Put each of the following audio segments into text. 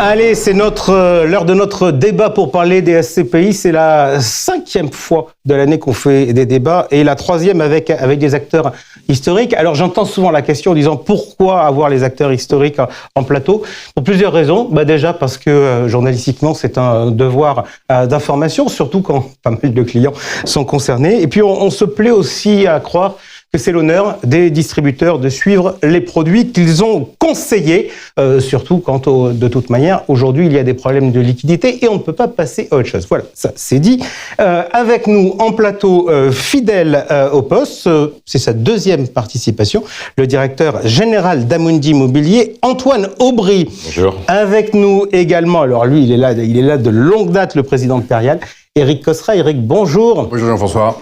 Allez, c'est l'heure de notre débat pour parler des SCPI. C'est la 5e fois de l'année qu'on fait des débats et la 3e avec des acteurs historiques. Alors j'entends souvent la question en disant pourquoi avoir les acteurs historiques en plateau ? Pour plusieurs raisons. Déjà parce que journalistiquement c'est un devoir d'information, surtout quand pas mal de clients sont concernés. Et puis on se plaît aussi à croire que c'est l'honneur des distributeurs de suivre les produits qu'ils ont conseillés, surtout quand, de toute manière, aujourd'hui, il y a des problèmes de liquidité et on ne peut pas passer à autre chose. Voilà, ça c'est dit. Avec nous en plateau, fidèle au poste, c'est sa 2e participation, le directeur général d'Amundi Immobilier, Antoine Aubry. Bonjour. Avec nous également, alors lui, il est là de longue date, le président de Perial, Éric Cosra. Éric, bonjour. Bonjour Jean-François.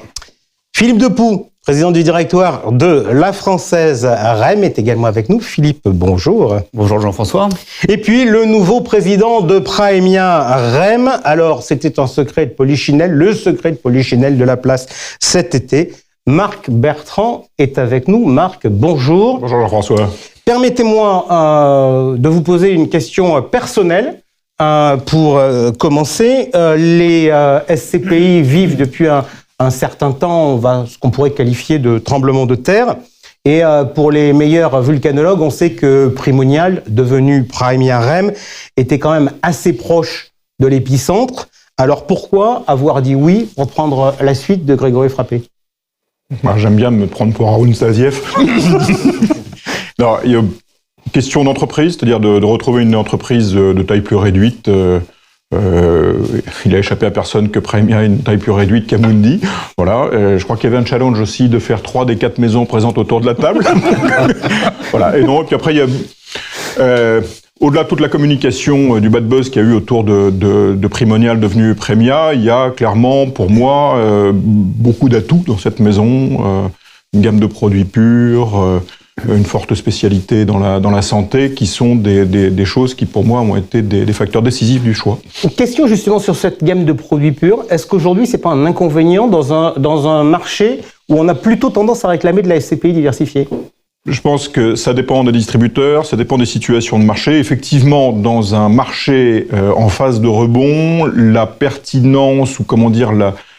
Philippe Depoux, président du directoire de La Française REM, est également avec nous. Philippe, bonjour. Bonjour Jean-François. Et puis le nouveau président de Praemia REM. Alors, c'était un secret de Polichinelle, le secret de Polichinelle de la place cet été. Marc Bertrand est avec nous. Marc, bonjour. Bonjour Jean-François. Permettez-moi de vous poser une question personnelle. Pour commencer, les SCPI vivent depuis un certain temps, ce qu'on pourrait qualifier de tremblement de terre. Et pour les meilleurs vulcanologues, on sait que Primonial, devenu Praemia REM, était quand même assez proche de l'épicentre. Alors pourquoi avoir dit oui pour prendre la suite de Grégory Frappé ? J'aime bien me prendre pour Haroun Saziev. Non, il y a une question d'entreprise, c'est-à-dire de retrouver une entreprise de taille plus réduite. Il a échappé à personne que Praemia a une taille plus réduite qu'Amundi. Voilà. Je crois qu'il y avait un challenge aussi de faire 3 des 4 maisons présentes autour de la table. Voilà. Et donc, après, il y a, au-delà de toute la communication du bad buzz qu'il y a eu autour de Primonial devenu Praemia, il y a clairement, pour moi, beaucoup d'atouts dans cette maison. Une gamme de produits purs, une forte spécialité dans la santé, qui sont des choses qui, pour moi, ont été des facteurs décisifs du choix. Une question justement sur cette gamme de produits purs. Est-ce qu'aujourd'hui, c'est pas un inconvénient dans un marché où on a plutôt tendance à réclamer de la SCPI diversifiée ? Je pense que ça dépend des distributeurs, ça dépend des situations de marché. Effectivement, dans un marché en phase de rebond, la pertinence ou comment dire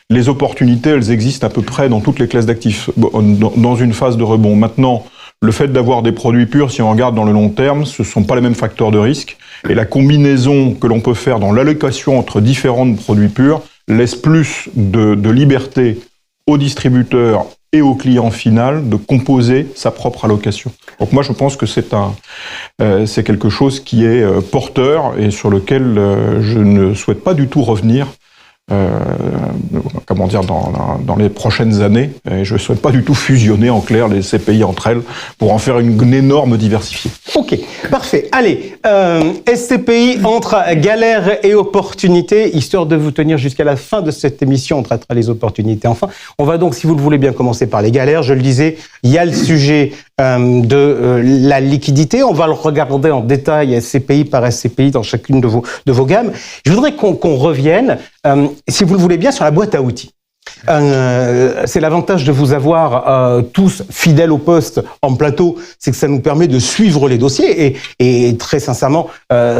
les opportunités, elles existent à peu près dans toutes les classes d'actifs dans une phase de rebond. Maintenant, le fait d'avoir des produits purs, si on regarde dans le long terme, ce ne sont pas les mêmes facteurs de risque. Et la combinaison que l'on peut faire dans l'allocation entre différents produits purs laisse plus de liberté aux distributeurs et au client final de composer sa propre allocation. Donc moi, je pense que c'est quelque chose qui est porteur et sur lequel je ne souhaite pas du tout revenir. Dans les prochaines années. Et je ne souhaite pas du tout fusionner en clair les CPI entre elles pour en faire une énorme diversifiée. Ok, parfait. Allez, SCPI entre galères et opportunités, histoire de vous tenir jusqu'à la fin de cette émission, on traitera les opportunités enfin. On va donc, si vous le voulez bien, commencer par les galères. Je le disais, il y a le sujet de la liquidité. On va le regarder en détail, SCPI par SCPI, dans chacune de vos gammes. Je voudrais qu'on revienne, si vous le voulez bien, sur la boîte à outils. C'est l'avantage de vous avoir tous fidèles au poste en plateau, c'est que ça nous permet de suivre les dossiers et très sincèrement,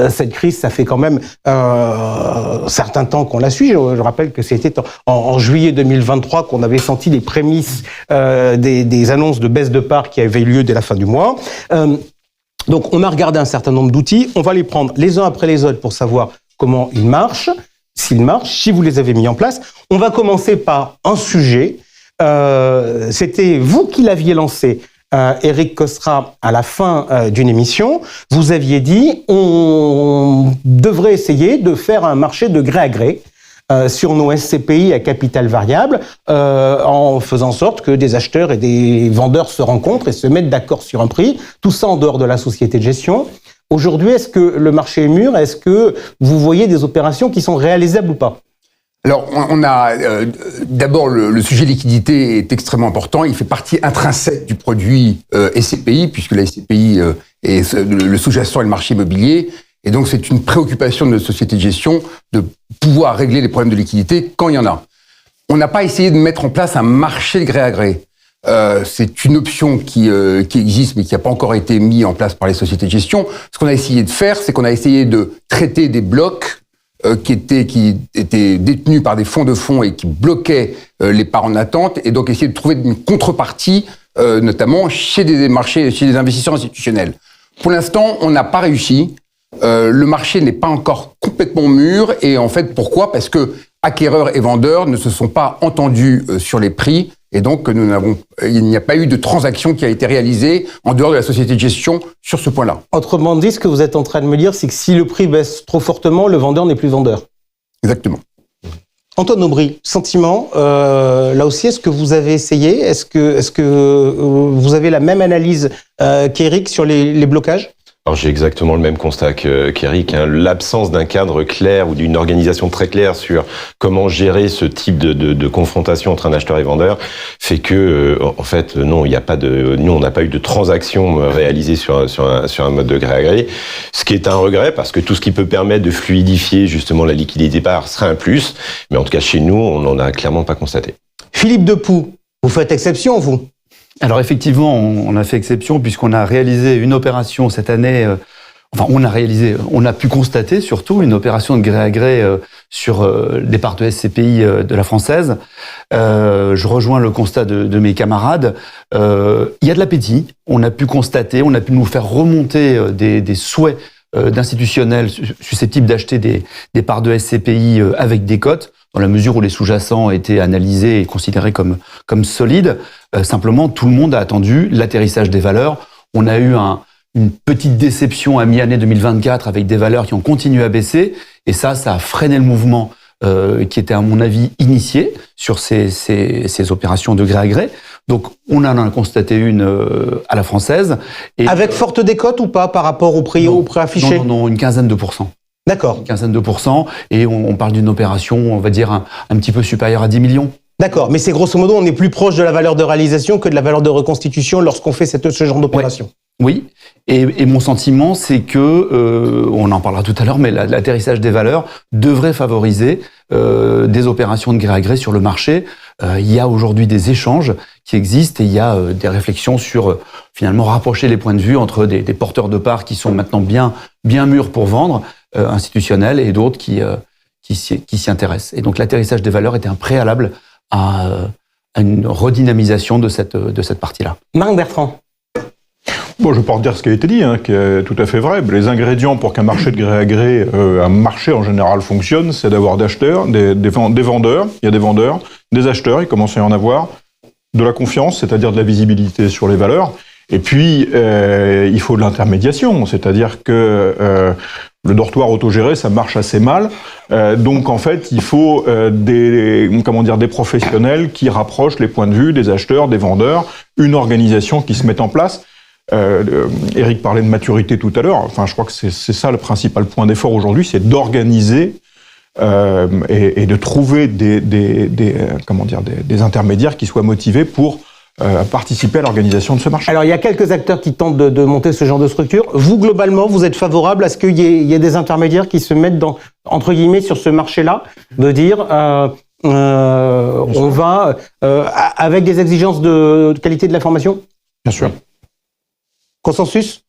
cette crise, ça fait quand même un certain temps qu'on la suit. Je rappelle que c'était en juillet 2023 qu'on avait senti les prémices des annonces de baisse de parts qui avaient eu lieu dès la fin du mois. Donc on a regardé un certain nombre d'outils, on va les prendre les uns après les autres pour savoir comment ils marchent. S'ils marchent, si vous les avez mis en place. On va commencer par un sujet. C'était vous qui l'aviez lancé, Éric Cosra, à la fin d'une émission. Vous aviez dit on devrait essayer de faire un marché de gré à gré sur nos SCPI à capital variable, en faisant en sorte que des acheteurs et des vendeurs se rencontrent et se mettent d'accord sur un prix. Tout ça en dehors de la société de gestion. Aujourd'hui, est-ce que le marché est mûr ? Est-ce que vous voyez des opérations qui sont réalisables ou pas ? Alors, on a d'abord le sujet liquidité est extrêmement important. Il fait partie intrinsèque du produit SCPI, puisque la SCPI est le sous-jacent et le marché immobilier. Et donc, c'est une préoccupation de notre société de gestion de pouvoir régler les problèmes de liquidité quand il y en a. On n'a pas essayé de mettre en place un marché de gré à gré. c'est une option qui existe, mais qui n'a pas encore été mise en place par les sociétés de gestion. Ce qu'on a essayé de faire, c'est qu'on a essayé de traiter des blocs qui étaient détenus par des fonds de fonds et qui bloquaient les parts en attente, et donc essayer de trouver une contrepartie, notamment chez des marchés, chez des investisseurs institutionnels. Pour l'instant, on n'a pas réussi. Le marché n'est pas encore complètement mûr, et en fait, pourquoi ? Parce que acquéreurs et vendeurs ne se sont pas entendus sur les prix, et donc il n'y a pas eu de transaction qui a été réalisée en dehors de la société de gestion sur ce point-là. Autrement dit, ce que vous êtes en train de me dire, c'est que si le prix baisse trop fortement, le vendeur n'est plus vendeur. Exactement. Antoine Aubry, sentiment, là aussi, est-ce que vous avez essayé ? Est-ce que vous avez la même analyse qu'Éric sur les blocages ? Alors j'ai exactement le même constat qu'Éric. L'absence d'un cadre clair ou d'une organisation très claire sur comment gérer ce type de confrontation entre un acheteur et vendeur fait que, en fait, non, il n'y a pas nous on n'a pas eu de transaction réalisée sur un mode de gré à gré. Ce qui est un regret, parce que tout ce qui peut permettre de fluidifier justement la liquidité part serait un plus. Mais en tout cas, chez nous, on n'en a clairement pas constaté. Philippe Depoux, vous faites exception, vous ? Alors effectivement, on a fait exception puisqu'on a réalisé une opération cette année. On a pu constater surtout une opération de gré à gré sur des parts de SCPI de la Française. Je rejoins le constat de mes camarades. Il y a de l'appétit. On a pu constater, on a pu nous faire remonter des souhaits d'institutionnels susceptibles d'acheter des parts de SCPI avec des cotes, dans la mesure où les sous-jacents étaient analysés et considérés comme solides. Simplement, tout le monde a attendu l'atterrissage des valeurs. On a eu une petite déception à mi-année 2024 avec des valeurs qui ont continué à baisser. Et ça a freiné le mouvement qui était, à mon avis, initié sur ces opérations de gré à gré. Donc, on en a constaté une à la Française. Et avec forte décote ou pas par rapport au prix affiché ? Non, une quinzaine de %. D'accord. Une quinzaine de %. Et on parle d'une opération, on va dire, un petit peu supérieure à 10 millions. D'accord, mais c'est grosso modo, on est plus proche de la valeur de réalisation que de la valeur de reconstitution lorsqu'on fait ce genre d'opération. Oui, et mon sentiment, c'est que, on en parlera tout à l'heure, mais l'atterrissage des valeurs devrait favoriser des opérations de gré à gré sur le marché. Il y a aujourd'hui des échanges qui existent et il y a des réflexions sur, finalement, rapprocher les points de vue entre des porteurs de parts qui sont maintenant bien mûrs pour vendre, institutionnels, et d'autres qui s'y intéressent. Et donc l'atterrissage des valeurs était un préalable à une redynamisation de cette partie-là. Marc Bertrand. Bon, je peux dire ce qui a été dit, qui est tout à fait vrai. Les ingrédients pour qu'un marché de gré à gré, un marché en général fonctionne, c'est d'avoir des acheteurs, des vendeurs, il y a des vendeurs, des acheteurs, il commence à y en avoir, de la confiance, c'est-à-dire de la visibilité sur les valeurs, et puis il faut de l'intermédiation, c'est-à-dire que le dortoir autogéré, ça marche assez mal, donc en fait, il faut des professionnels qui rapprochent les points de vue des acheteurs, des vendeurs, une organisation qui se met en place. Éric parlait de maturité tout à l'heure. Enfin, je crois que c'est ça le principal point d'effort aujourd'hui, c'est d'organiser et de trouver des intermédiaires qui soient motivés pour participer à l'organisation de ce marché. Alors, il y a quelques acteurs qui tentent de monter ce genre de structure. Vous, globalement, vous êtes favorable à ce qu'il y ait des intermédiaires qui se mettent entre guillemets sur ce marché-là, de dire on va avec des exigences de qualité de l'information ? Bien sûr. Consensus ?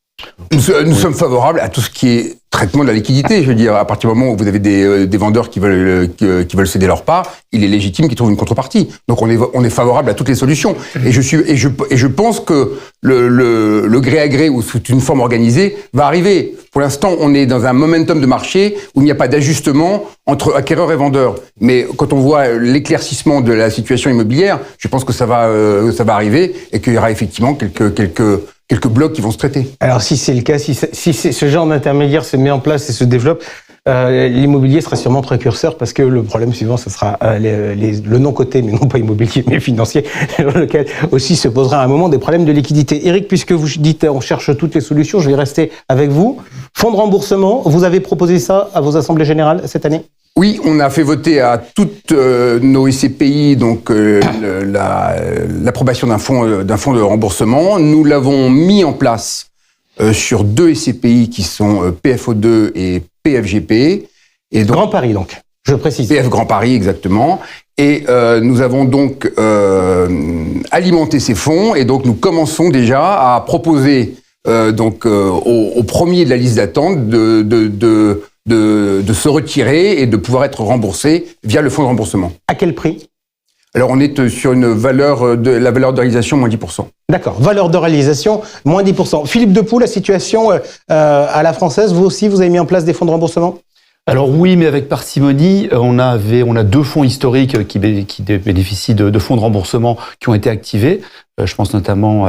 Nous sommes favorables à tout ce qui est traitement de la liquidité. Je veux dire, à partir du moment où vous avez des vendeurs qui veulent céder leur part, il est légitime qu'ils trouvent une contrepartie. Donc on est favorable à toutes les solutions. Et je pense que le gré à gré ou sous une forme organisée va arriver. Pour l'instant, on est dans un momentum de marché où il n'y a pas d'ajustement entre acquéreurs et vendeurs. Mais quand on voit l'éclaircissement de la situation immobilière, je pense que ça va arriver et qu'il y aura effectivement quelques blocs qui vont se traiter. Alors si c'est le cas, si ce genre d'intermédiaire se met en place et se développe, l'immobilier sera sûrement précurseur, parce que le problème suivant, ce sera le non coté, mais non pas immobilier, mais financier, dans lequel aussi se posera à un moment des problèmes de liquidité. Éric, puisque vous dites on cherche toutes les solutions, je vais rester avec vous. Fonds de remboursement, vous avez proposé ça à vos assemblées générales cette année ? Oui, on a fait voter à toutes nos SCPI donc l'approbation d'un fonds de remboursement. Nous l'avons mis en place sur 2 SCPI qui sont PFO2 et PFGP. Et donc, Grand Paris, donc, je précise. PF Grand Paris, exactement. Et nous avons donc alimenté ces fonds, et donc nous commençons déjà à proposer au premier de la liste d'attente de se retirer et de pouvoir être remboursé via le fonds de remboursement. À quel prix ? Alors on est sur une valeur la valeur de réalisation moins 10%. D'accord, valeur de réalisation moins 10%. Philippe Depoux, la situation à la française, vous aussi, vous avez mis en place des fonds de remboursement ? Alors oui, mais avec parcimonie, on a 2 fonds historiques qui bénéficient de fonds de remboursement qui ont été activés. Je pense notamment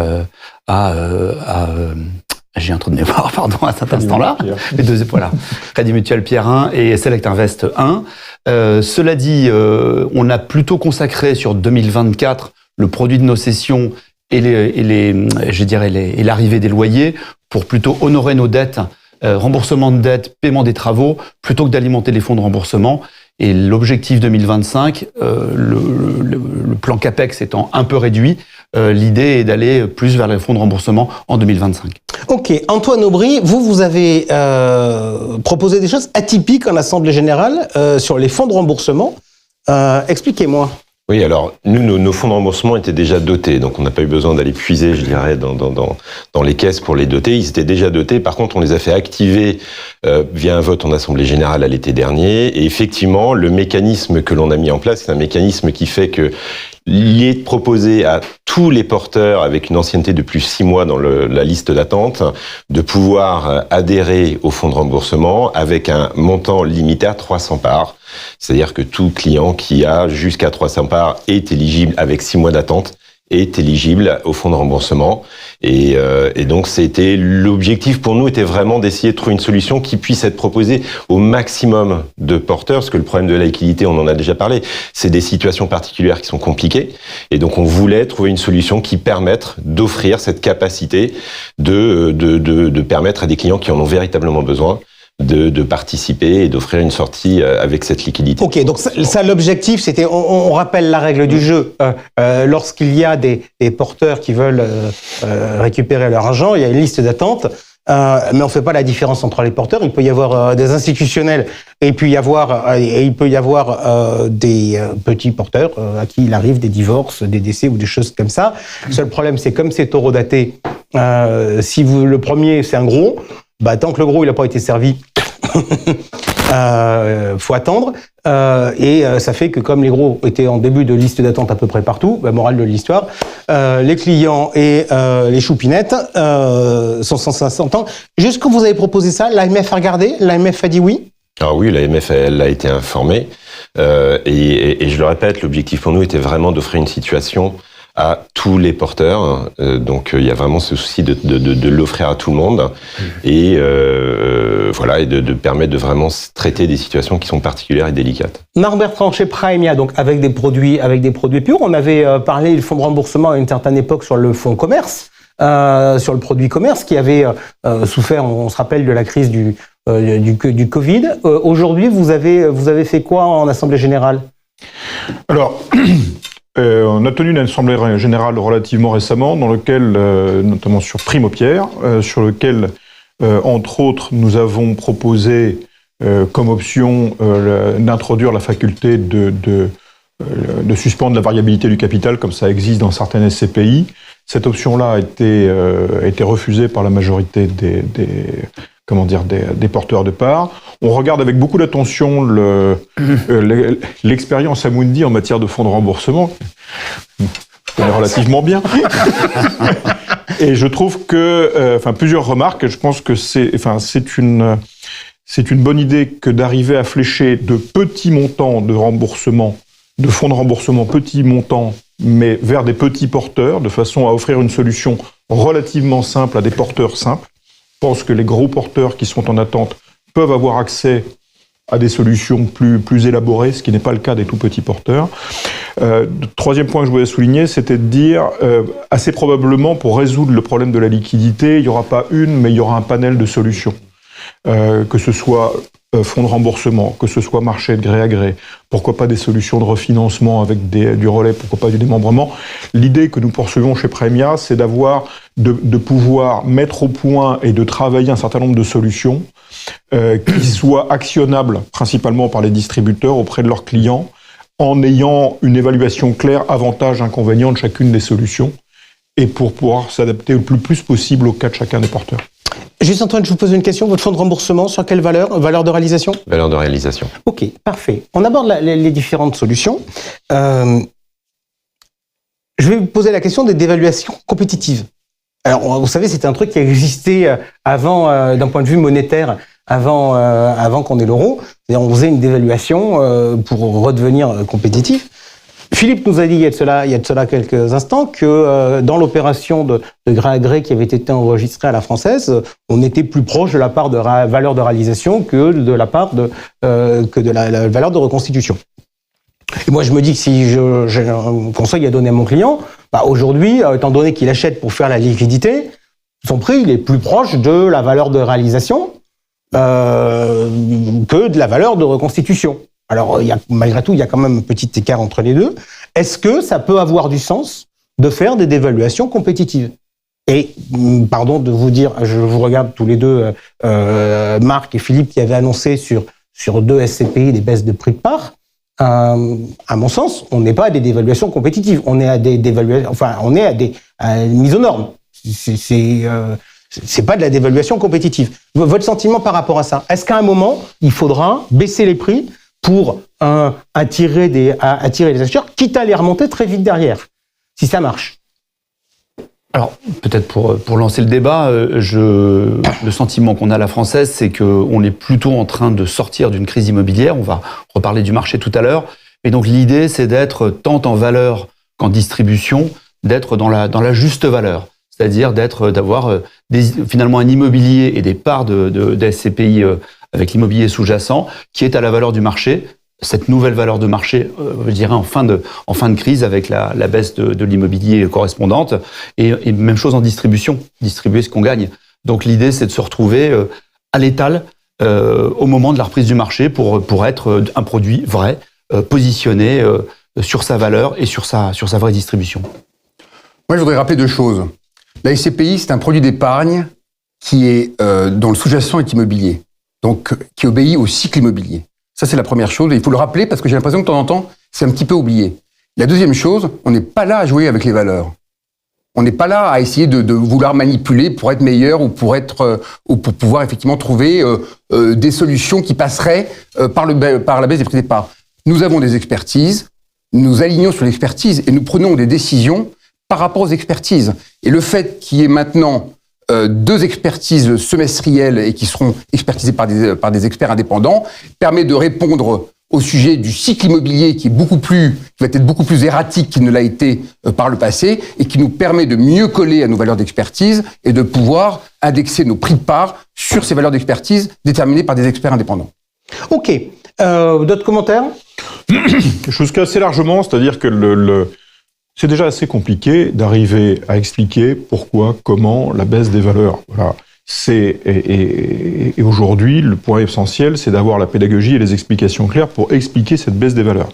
j'ai un trou de mémoire, pardon, à cet instant-là. Les deux, voilà. Crédit Mutuel Pierre 1 et Select Invest 1. Cela dit, on a plutôt consacré sur 2024 le produit de nos cessions et l'arrivée des loyers pour plutôt honorer nos dettes, remboursement de dettes, paiement des travaux, plutôt que d'alimenter les fonds de remboursement. Et l'objectif 2025, le plan CAPEX étant un peu réduit, l'idée est d'aller plus vers les fonds de remboursement en 2025. Ok, Antoine Aubry, vous avez proposé des choses atypiques en Assemblée Générale sur les fonds de remboursement. Expliquez-moi. Oui, alors nous, nos fonds de remboursement étaient déjà dotés, donc on n'a pas eu besoin d'aller puiser, je dirais, dans les caisses pour les doter. Ils étaient déjà dotés. Par contre, on les a fait activer via un vote en Assemblée Générale à l'été dernier. Et effectivement, le mécanisme que l'on a mis en place, c'est un mécanisme qui fait que il est proposé à tous les porteurs avec une ancienneté de plus 6 mois dans la liste d'attente de pouvoir adhérer au fonds de remboursement avec un montant limité à 300 parts. C'est-à-dire que tout client qui a jusqu'à 300 parts est éligible avec 6 mois d'attente est éligible au fonds de remboursement. Et donc, l'objectif pour nous était vraiment d'essayer de trouver une solution qui puisse être proposée au maximum de porteurs, parce que le problème de la liquidité, on en a déjà parlé, c'est des situations particulières qui sont compliquées. Et donc, on voulait trouver une solution qui permette d'offrir cette capacité de permettre à des clients qui en ont véritablement besoin de participer et d'offrir une sortie avec cette liquidité. Ok, donc ça l'objectif, c'était, on rappelle la règle du jeu. Lorsqu'il y a des porteurs qui veulent récupérer leur argent, il y a une liste d'attente, mais on fait pas la différence entre les porteurs. Il peut y avoir des institutionnels et il peut y avoir des petits porteurs à qui il arrive des divorces, des décès ou des choses comme ça. Le seul problème, c'est comme c'est horodaté, si le premier c'est un gros, tant que le gros il n'a pas été servi, faut attendre. Et ça fait que comme les gros étaient en début de liste d'attente à peu près partout, morale de l'histoire, les clients et les choupinettes sont censés s'entendre. Juste que vous avez proposé ça, l'AMF a regardé, l'AMF a dit oui. Alors oui, l'AMF elle a été informée et je le répète, l'objectif pour nous était vraiment d'offrir une situation à tous les porteurs. Donc il y a vraiment ce souci de l'offrir à tout le monde et voilà, et de permettre de vraiment traiter des situations qui sont particulières et délicates. Marc Bertrand, chez Praemia, donc avec des produits purs, on avait parlé du fonds de remboursement à une certaine époque sur le fonds commerce, sur le produit commerce qui avait souffert, on se rappelle, de la crise du Covid. Aujourd'hui, vous avez fait quoi en Assemblée Générale ? Alors, on a tenu une assemblée générale relativement récemment, dans lequel, notamment sur Primo Pierre, sur lequel, entre autres, nous avons proposé comme option d'introduire la faculté de suspendre la variabilité du capital, comme ça existe dans certaines SCPI. Cette option-là a été refusée par la majorité des porteurs de parts. On regarde avec beaucoup d'attention l'expérience Amundi en matière de fonds de remboursement. Je connais relativement bien. Et je trouve que, plusieurs remarques. Je pense que c'est une bonne idée que d'arriver à flécher de petits montants de remboursement, de fonds de remboursement, petits montants, mais vers des petits porteurs, de façon à offrir une solution relativement simple à des porteurs simples. Je pense que les gros porteurs qui sont en attente peuvent avoir accès à des solutions plus élaborées, ce qui n'est pas le cas des tout petits porteurs. Troisième point que je voulais souligner, c'était de dire, assez probablement, pour résoudre le problème de la liquidité, il n'y aura pas une, mais il y aura un panel de solutions. Que ce soit fonds de remboursement, que ce soit marché de gré à gré, pourquoi pas des solutions de refinancement avec du relais, pourquoi pas du démembrement. L'idée que nous poursuivons chez Praemia, c'est de pouvoir mettre au point et de travailler un certain nombre de solutions qui soient actionnables principalement par les distributeurs auprès de leurs clients, en ayant une évaluation claire, avantages, inconvénients de chacune des solutions, et pour pouvoir s'adapter le plus possible au cas de chacun des porteurs. Juste Antoine, je vous pose une question. Votre fonds de remboursement, sur quelle valeur? Valeur de réalisation? Valeur de réalisation. Ok, parfait. On aborde les différentes solutions. Je vais vous poser la question des dévaluations compétitives. Alors, vous savez, c'est un truc qui a existé avant, d'un point de vue monétaire, avant qu'on ait l'euro. C'est-à-dire, on faisait une dévaluation pour redevenir compétitif. Philippe nous a dit il y a de cela quelques instants que dans l'opération de gré à gré qui avait été enregistrée à la française, on était plus proche de la part de valeur de réalisation que de la part de la valeur de reconstitution. Et moi, je me dis que si j'ai un conseil à donner à mon client, aujourd'hui, étant donné qu'il achète pour faire la liquidité, son prix il est plus proche de la valeur de réalisation que de la valeur de reconstitution. Alors, malgré tout, il y a quand même un petit écart entre les deux. Est-ce que ça peut avoir du sens de faire des dévaluations compétitives? Et, pardon de vous dire, je vous regarde tous les deux, Marc et Philippe, qui avaient annoncé sur 2 SCPI des baisses de prix de part. À mon sens, on n'est pas à des dévaluations compétitives. On est à des dévaluations, on est à une mise aux normes. C'est pas de la dévaluation compétitive. Votre sentiment par rapport à ça? Est-ce qu'à un moment, il faudra baisser les prix pour attirer les acheteurs, quitte à les remonter très vite derrière, si ça marche? Alors, peut-être pour lancer le débat, le sentiment qu'on a à la française, c'est qu'on est plutôt en train de sortir d'une crise immobilière. On va reparler du marché tout à l'heure. Et donc, l'idée, c'est d'être tant en valeur qu'en distribution, d'être dans la juste valeur. C'est-à-dire d'avoir finalement un immobilier et des parts de SCPI avec l'immobilier sous-jacent qui est à la valeur du marché. Cette nouvelle valeur de marché, je dirais en fin de crise avec la baisse de l'immobilier correspondante et même chose en distribution, distribuer ce qu'on gagne. Donc l'idée c'est de se retrouver à l'étal au moment de la reprise du marché pour être un produit vrai, positionné sur sa valeur et sur sa vraie distribution. Moi je voudrais rappeler 2 choses. La SCPI c'est un produit d'épargne qui est dont le sous-jacent est immobilier, donc qui obéit au cycle immobilier. Ça, c'est la première chose. Et il faut le rappeler parce que j'ai l'impression que de temps en temps, c'est un petit peu oublié. La deuxième chose, on n'est pas là à jouer avec les valeurs. On n'est pas là à essayer de vouloir manipuler pour être meilleur ou pour pouvoir effectivement trouver des solutions qui passeraient par la baisse des prix des parts. Nous avons des expertises, nous alignons sur l'expertise et nous prenons des décisions par rapport aux expertises. Et le fait qu'il y ait maintenant 2 expertises semestrielles et qui seront expertisées par des experts indépendants permet de répondre au sujet du cycle immobilier qui va être beaucoup plus erratique qu'il ne l'a été par le passé et qui nous permet de mieux coller à nos valeurs d'expertise et de pouvoir indexer nos prix de part sur ces valeurs d'expertise déterminées par des experts indépendants. Ok. D'autres commentaires? Jusqu'à assez largement, c'est-à-dire que c'est déjà assez compliqué d'arriver à expliquer pourquoi, comment, la baisse des valeurs. Voilà. Et aujourd'hui, le point essentiel, c'est d'avoir la pédagogie et les explications claires pour expliquer cette baisse des valeurs.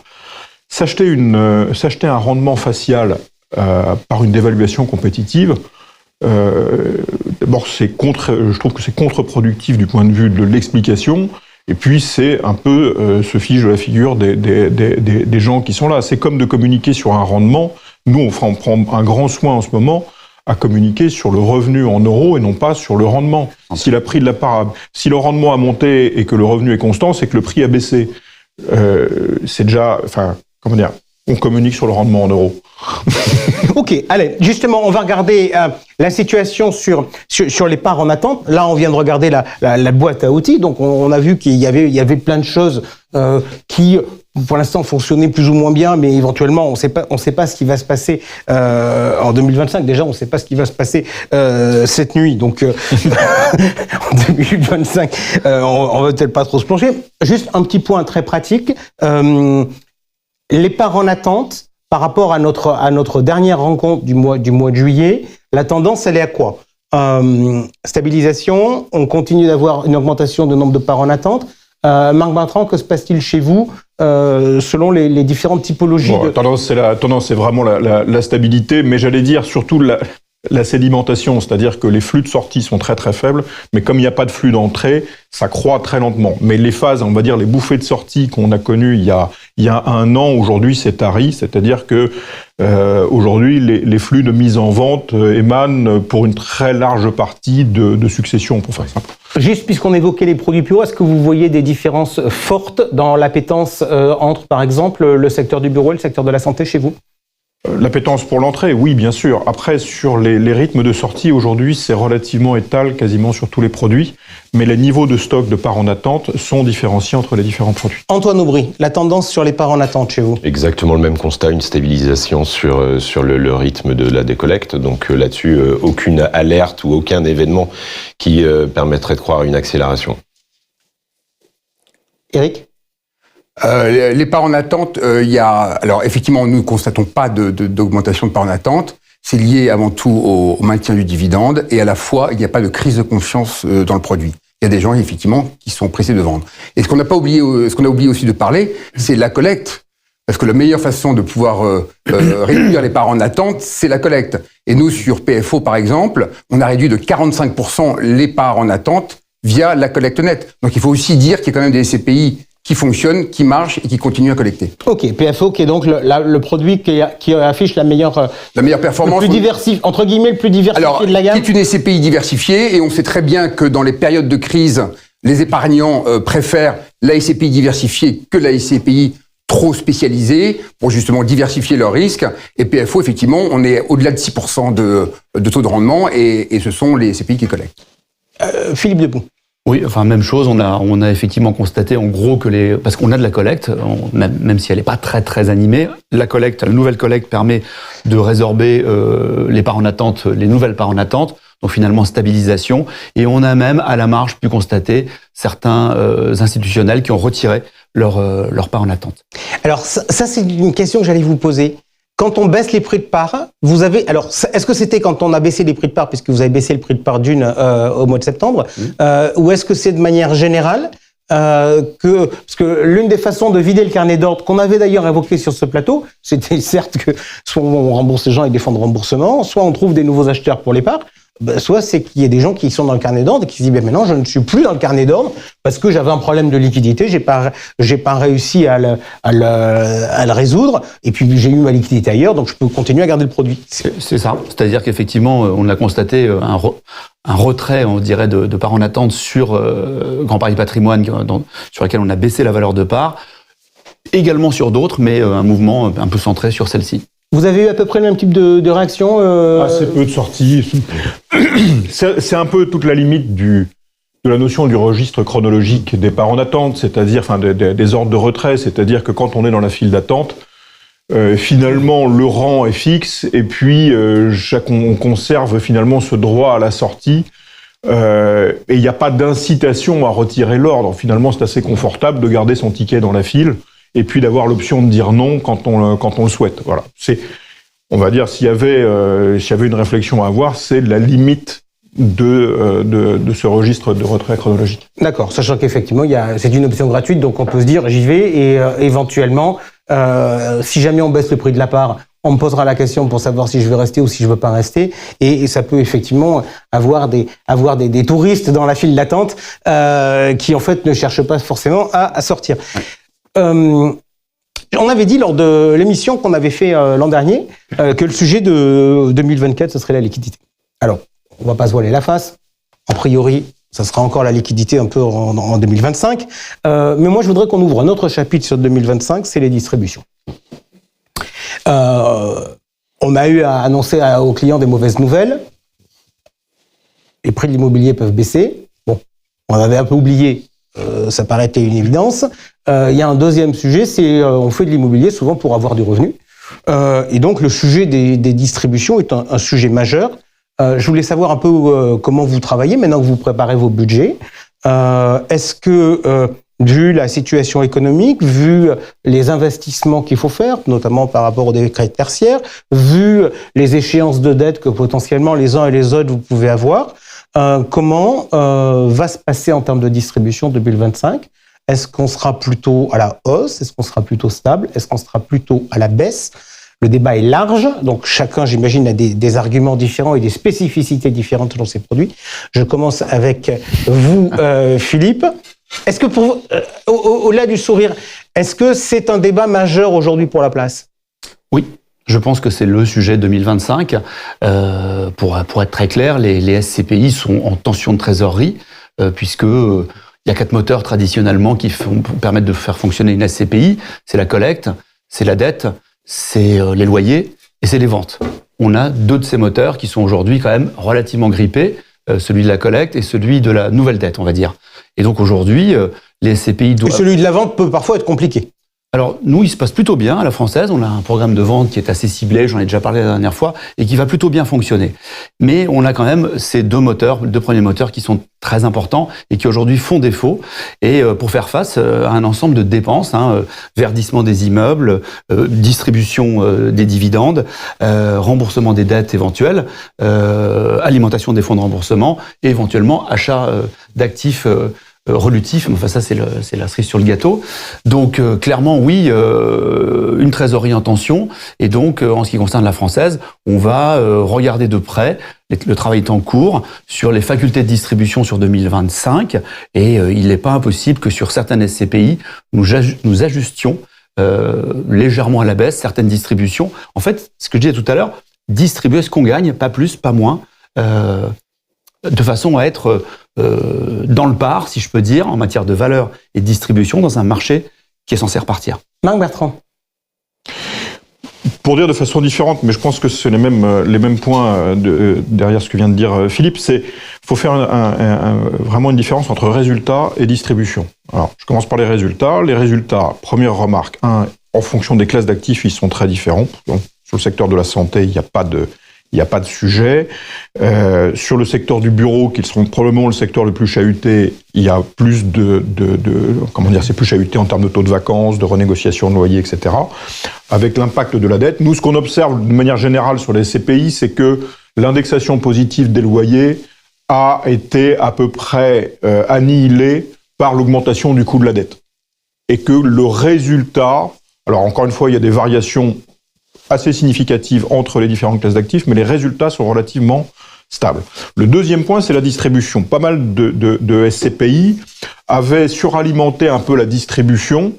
S'acheter un rendement facial par une dévaluation compétitive, d'abord, je trouve que c'est contre-productif du point de vue de l'explication. Et puis, c'est un peu se fiche de la figure des gens qui sont là. C'est comme de communiquer sur un rendement. Nous, on prend un grand soin en ce moment à communiquer sur le revenu en euros et non pas sur le rendement. Si le rendement a monté et que le revenu est constant, c'est que le prix a baissé. C'est déjà, on communique sur le rendement en euros. Ok, allez, justement, on va regarder la situation sur les parts en attente. Là, on vient de regarder la boîte à outils, donc on a vu qu'il y avait plein de choses qui, pour l'instant, fonctionnaient plus ou moins bien, mais éventuellement, on sait pas ce qui va se passer en 2025. Déjà, on sait pas ce qui va se passer cette nuit, donc en 2025, on va peut-être pas trop se plonger. Juste un petit point très pratique. Les parts en attente, par rapport à notre dernière rencontre du mois de juillet, la tendance, elle est à quoi? Stabilisation, on continue d'avoir une augmentation de nombre de parts en attente. Marc Bertrand, que se passe-t-il chez vous selon les différentes typologies Tendance, c'est vraiment la stabilité, mais j'allais dire surtout la sédimentation, c'est-à-dire que les flux de sortie sont très très faibles, mais comme il n'y a pas de flux d'entrée, ça croît très lentement. Mais les phases, on va dire les bouffées de sortie qu'on a connues il y a un an, aujourd'hui c'est tari, c'est-à-dire que aujourd'hui les flux de mise en vente émanent pour une très large partie de succession, pour faire simple. Juste puisqu'on évoquait les produits bureaux, est-ce que vous voyez des différences fortes dans l'appétence entre, par exemple, le secteur du bureau et le secteur de la santé chez vous ? L'appétence pour l'entrée, oui, bien sûr. Après, sur les rythmes de sortie, aujourd'hui, c'est relativement étal quasiment sur tous les produits, mais les niveaux de stock de parts en attente sont différenciés entre les différents produits. Antoine Aubry, la tendance sur les parts en attente chez vous ? Exactement le même constat, une stabilisation sur le rythme de la décollecte. Donc là-dessus, aucune alerte ou aucun événement qui permettrait de croire à une accélération. Éric ? Les parts en attente, alors effectivement, nous ne constatons pas d'augmentation de parts en attente. C'est lié avant tout au maintien du dividende et à la fois, il n'y a pas de crise de confiance dans le produit. Il y a des gens, effectivement, qui sont pressés de vendre. Et ce qu'on a oublié aussi de parler, c'est la collecte. Parce que la meilleure façon de pouvoir réduire les parts en attente, c'est la collecte. Et nous, sur PFO, par exemple, on a réduit de 45% les parts en attente via la collecte nette. Donc il faut aussi dire qu'il y a quand même des SCPI qui fonctionnent, qui marchent et qui continuent à collecter. Ok, PFO qui est donc le produit qui affiche la meilleure performance. Le plus diversifié, entre guillemets, le plus diversifié de la gamme. Qui est une SCPI diversifiée et on sait très bien que dans les périodes de crise, les épargnants préfèrent la SCPI diversifiée que la SCPI trop spécialisée pour justement diversifier leurs risques. Et PFO, effectivement, on est au-delà de 6% de taux de rendement et ce sont les SCPI qui collectent. Philippe Debout. Oui, enfin même chose. On a effectivement constaté en gros que parce qu'on a de la collecte, même si elle n'est pas très très animée, la nouvelle collecte permet de résorber les parts en attente, les nouvelles parts en attente. Donc finalement stabilisation. Et on a même à la marge pu constater certains institutionnels qui ont retiré leur part en attente. Alors ça c'est une question que j'allais vous poser. Quand on baisse les prix de part, est-ce que c'était quand on a baissé les prix de part, puisque vous avez baissé le prix de part d'une au mois de septembre, ou est-ce que c'est de manière générale parce que l'une des façons de vider le carnet d'ordre, qu'on avait d'ailleurs évoqué sur ce plateau, c'était certes que soit on rembourse les gens avec des fonds de remboursement, soit on trouve des nouveaux acheteurs pour les parts, soit c'est qu'il y a des gens qui sont dans le carnet d'ordre et qui se disent maintenant je ne suis plus dans le carnet d'ordre parce que j'avais un problème de liquidité, j'ai pas réussi à le résoudre et puis j'ai eu ma liquidité ailleurs, donc je peux continuer à garder le produit. C'est ça, c'est-à-dire qu'effectivement on a constaté un retrait, on dirait, de parts en attente sur Grand Paris Patrimoine, sur lequel on a baissé la valeur de part, également sur d'autres, mais un mouvement un peu centré sur celle-ci. Vous avez eu à peu près le même type de réaction Assez peu de sorties. C'est un peu toute la limite de la notion du registre chronologique des parts en attente, c'est-à-dire des ordres de retrait, c'est-à-dire que quand on est dans la file d'attente, finalement le rang est fixe et puis on conserve finalement ce droit à la sortie et il n'y a pas d'incitation à retirer l'ordre. Finalement, c'est assez confortable de garder son ticket dans la file et puis d'avoir l'option de dire non quand on le souhaite. Voilà. On va dire, s'il y avait une réflexion à avoir, c'est la limite de ce registre de retrait chronologique. D'accord, sachant qu'effectivement, c'est une option gratuite, donc on peut se dire j'y vais et éventuellement, si jamais on baisse le prix de la part, on me posera la question pour savoir si je veux rester ou si je veux pas rester, et ça peut effectivement avoir des touristes dans la file d'attente qui en fait ne cherchent pas forcément à sortir. On avait dit lors de l'émission qu'on avait fait l'an dernier que le sujet de 2024 ce serait la liquidité. Alors, on va pas se voiler la face. A priori, ça sera encore la liquidité un peu en 2025. Mais moi, je voudrais qu'on ouvre un autre chapitre sur 2025, c'est les distributions. On a eu à annoncer aux clients des mauvaises nouvelles. Les prix de l'immobilier peuvent baisser. Bon, on avait un peu oublié. Ça paraissait une évidence. Il y a un deuxième sujet, c'est on fait de l'immobilier souvent pour avoir du revenu. Et donc, le sujet des distributions est un sujet majeur. Je voulais savoir un peu comment vous travaillez maintenant que vous préparez vos budgets. Est-ce que, vu la situation économique, vu les investissements qu'il faut faire, notamment par rapport aux décrets tertiaires, vu les échéances de dette que potentiellement les uns et les autres vous pouvez avoir, comment va se passer en termes de distribution 2025 ? Est-ce qu'on sera plutôt à la hausse ? Est-ce qu'on sera plutôt stable ? Est-ce qu'on sera plutôt à la baisse ? Le débat est large, donc chacun, j'imagine, a des arguments différents et des spécificités différentes selon ses produits. Je commence avec vous, Philippe. Est-ce que pour vous, au-delà du sourire, est-ce que c'est un débat majeur aujourd'hui pour la place ? Oui. Je pense que c'est le sujet 2025. Pour être très clair, les SCPI sont en tension de trésorerie, puisque il y a 4 moteurs traditionnellement qui permettent de faire fonctionner une SCPI. C'est la collecte, c'est la dette, c'est les loyers et c'est les ventes. On a 2 de ces moteurs qui sont aujourd'hui quand même relativement grippés, celui de la collecte et celui de la nouvelle dette, on va dire. Et donc aujourd'hui, les SCPI doivent... Et celui de la vente peut parfois être compliqué. Alors, nous, il se passe plutôt bien à la française. On a un programme de vente qui est assez ciblé, j'en ai déjà parlé la dernière fois, et qui va plutôt bien fonctionner. Mais on a quand même ces 2 premiers moteurs qui sont très importants et qui aujourd'hui font défaut. Et pour faire face à un ensemble de dépenses, verdissement des immeubles, distribution des dividendes, remboursement des dettes éventuelles, alimentation des fonds de remboursement et éventuellement achat d'actifs relutif, mais enfin ça c'est la cerise sur le gâteau. Donc clairement oui, une trésorerie en tension, et donc en ce qui concerne la française, on va regarder de près, le travail est en cours, sur les facultés de distribution sur 2025, et il n'est pas impossible que sur certaines SCPI, nous ajustions légèrement à la baisse certaines distributions. En fait, ce que je disais tout à l'heure, distribuer ce qu'on gagne, pas plus, pas moins, de façon à être dans le par, si je peux dire, en matière de valeur et de distribution dans un marché qui est censé repartir. Marc Bertrand. Pour dire de façon différente, mais je pense que c'est les mêmes points derrière ce que vient de dire Philippe, faut faire vraiment une différence entre résultats et distribution. Alors, je commence par les résultats. Les résultats, première remarque, en fonction des classes d'actifs, ils sont très différents. Donc, sur le secteur de la santé, il n'y a pas de sujet. Sur le secteur du bureau, qui sera probablement le secteur le plus chahuté, il y a plus c'est plus chahuté en termes de taux de vacances, de renégociation de loyer, etc. Avec l'impact de la dette, nous, ce qu'on observe de manière générale sur les CPI, c'est que l'indexation positive des loyers a été à peu près annihilée par l'augmentation du coût de la dette. Et que le résultat, alors encore une fois, il y a des variations assez significative entre les différentes classes d'actifs, mais les résultats sont relativement stables. Le deuxième point, c'est la distribution. Pas mal de SCPI avaient suralimenté un peu la distribution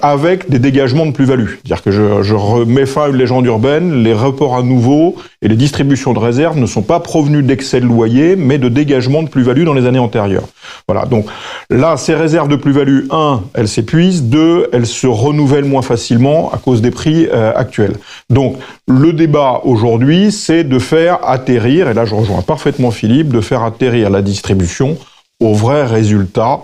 avec des dégagements de plus-value. C'est-à-dire que je remets fin à une légende urbaine, les reports à nouveau et les distributions de réserves ne sont pas provenus d'excès de loyer, mais de dégagements de plus-value dans les années antérieures. Voilà, donc là, ces réserves de plus-value, 1, elles s'épuisent, 2, elles se renouvellent moins facilement à cause des prix actuels. Donc, le débat aujourd'hui, c'est de faire atterrir, et là je rejoins parfaitement Philippe, de faire atterrir la distribution au vrai résultat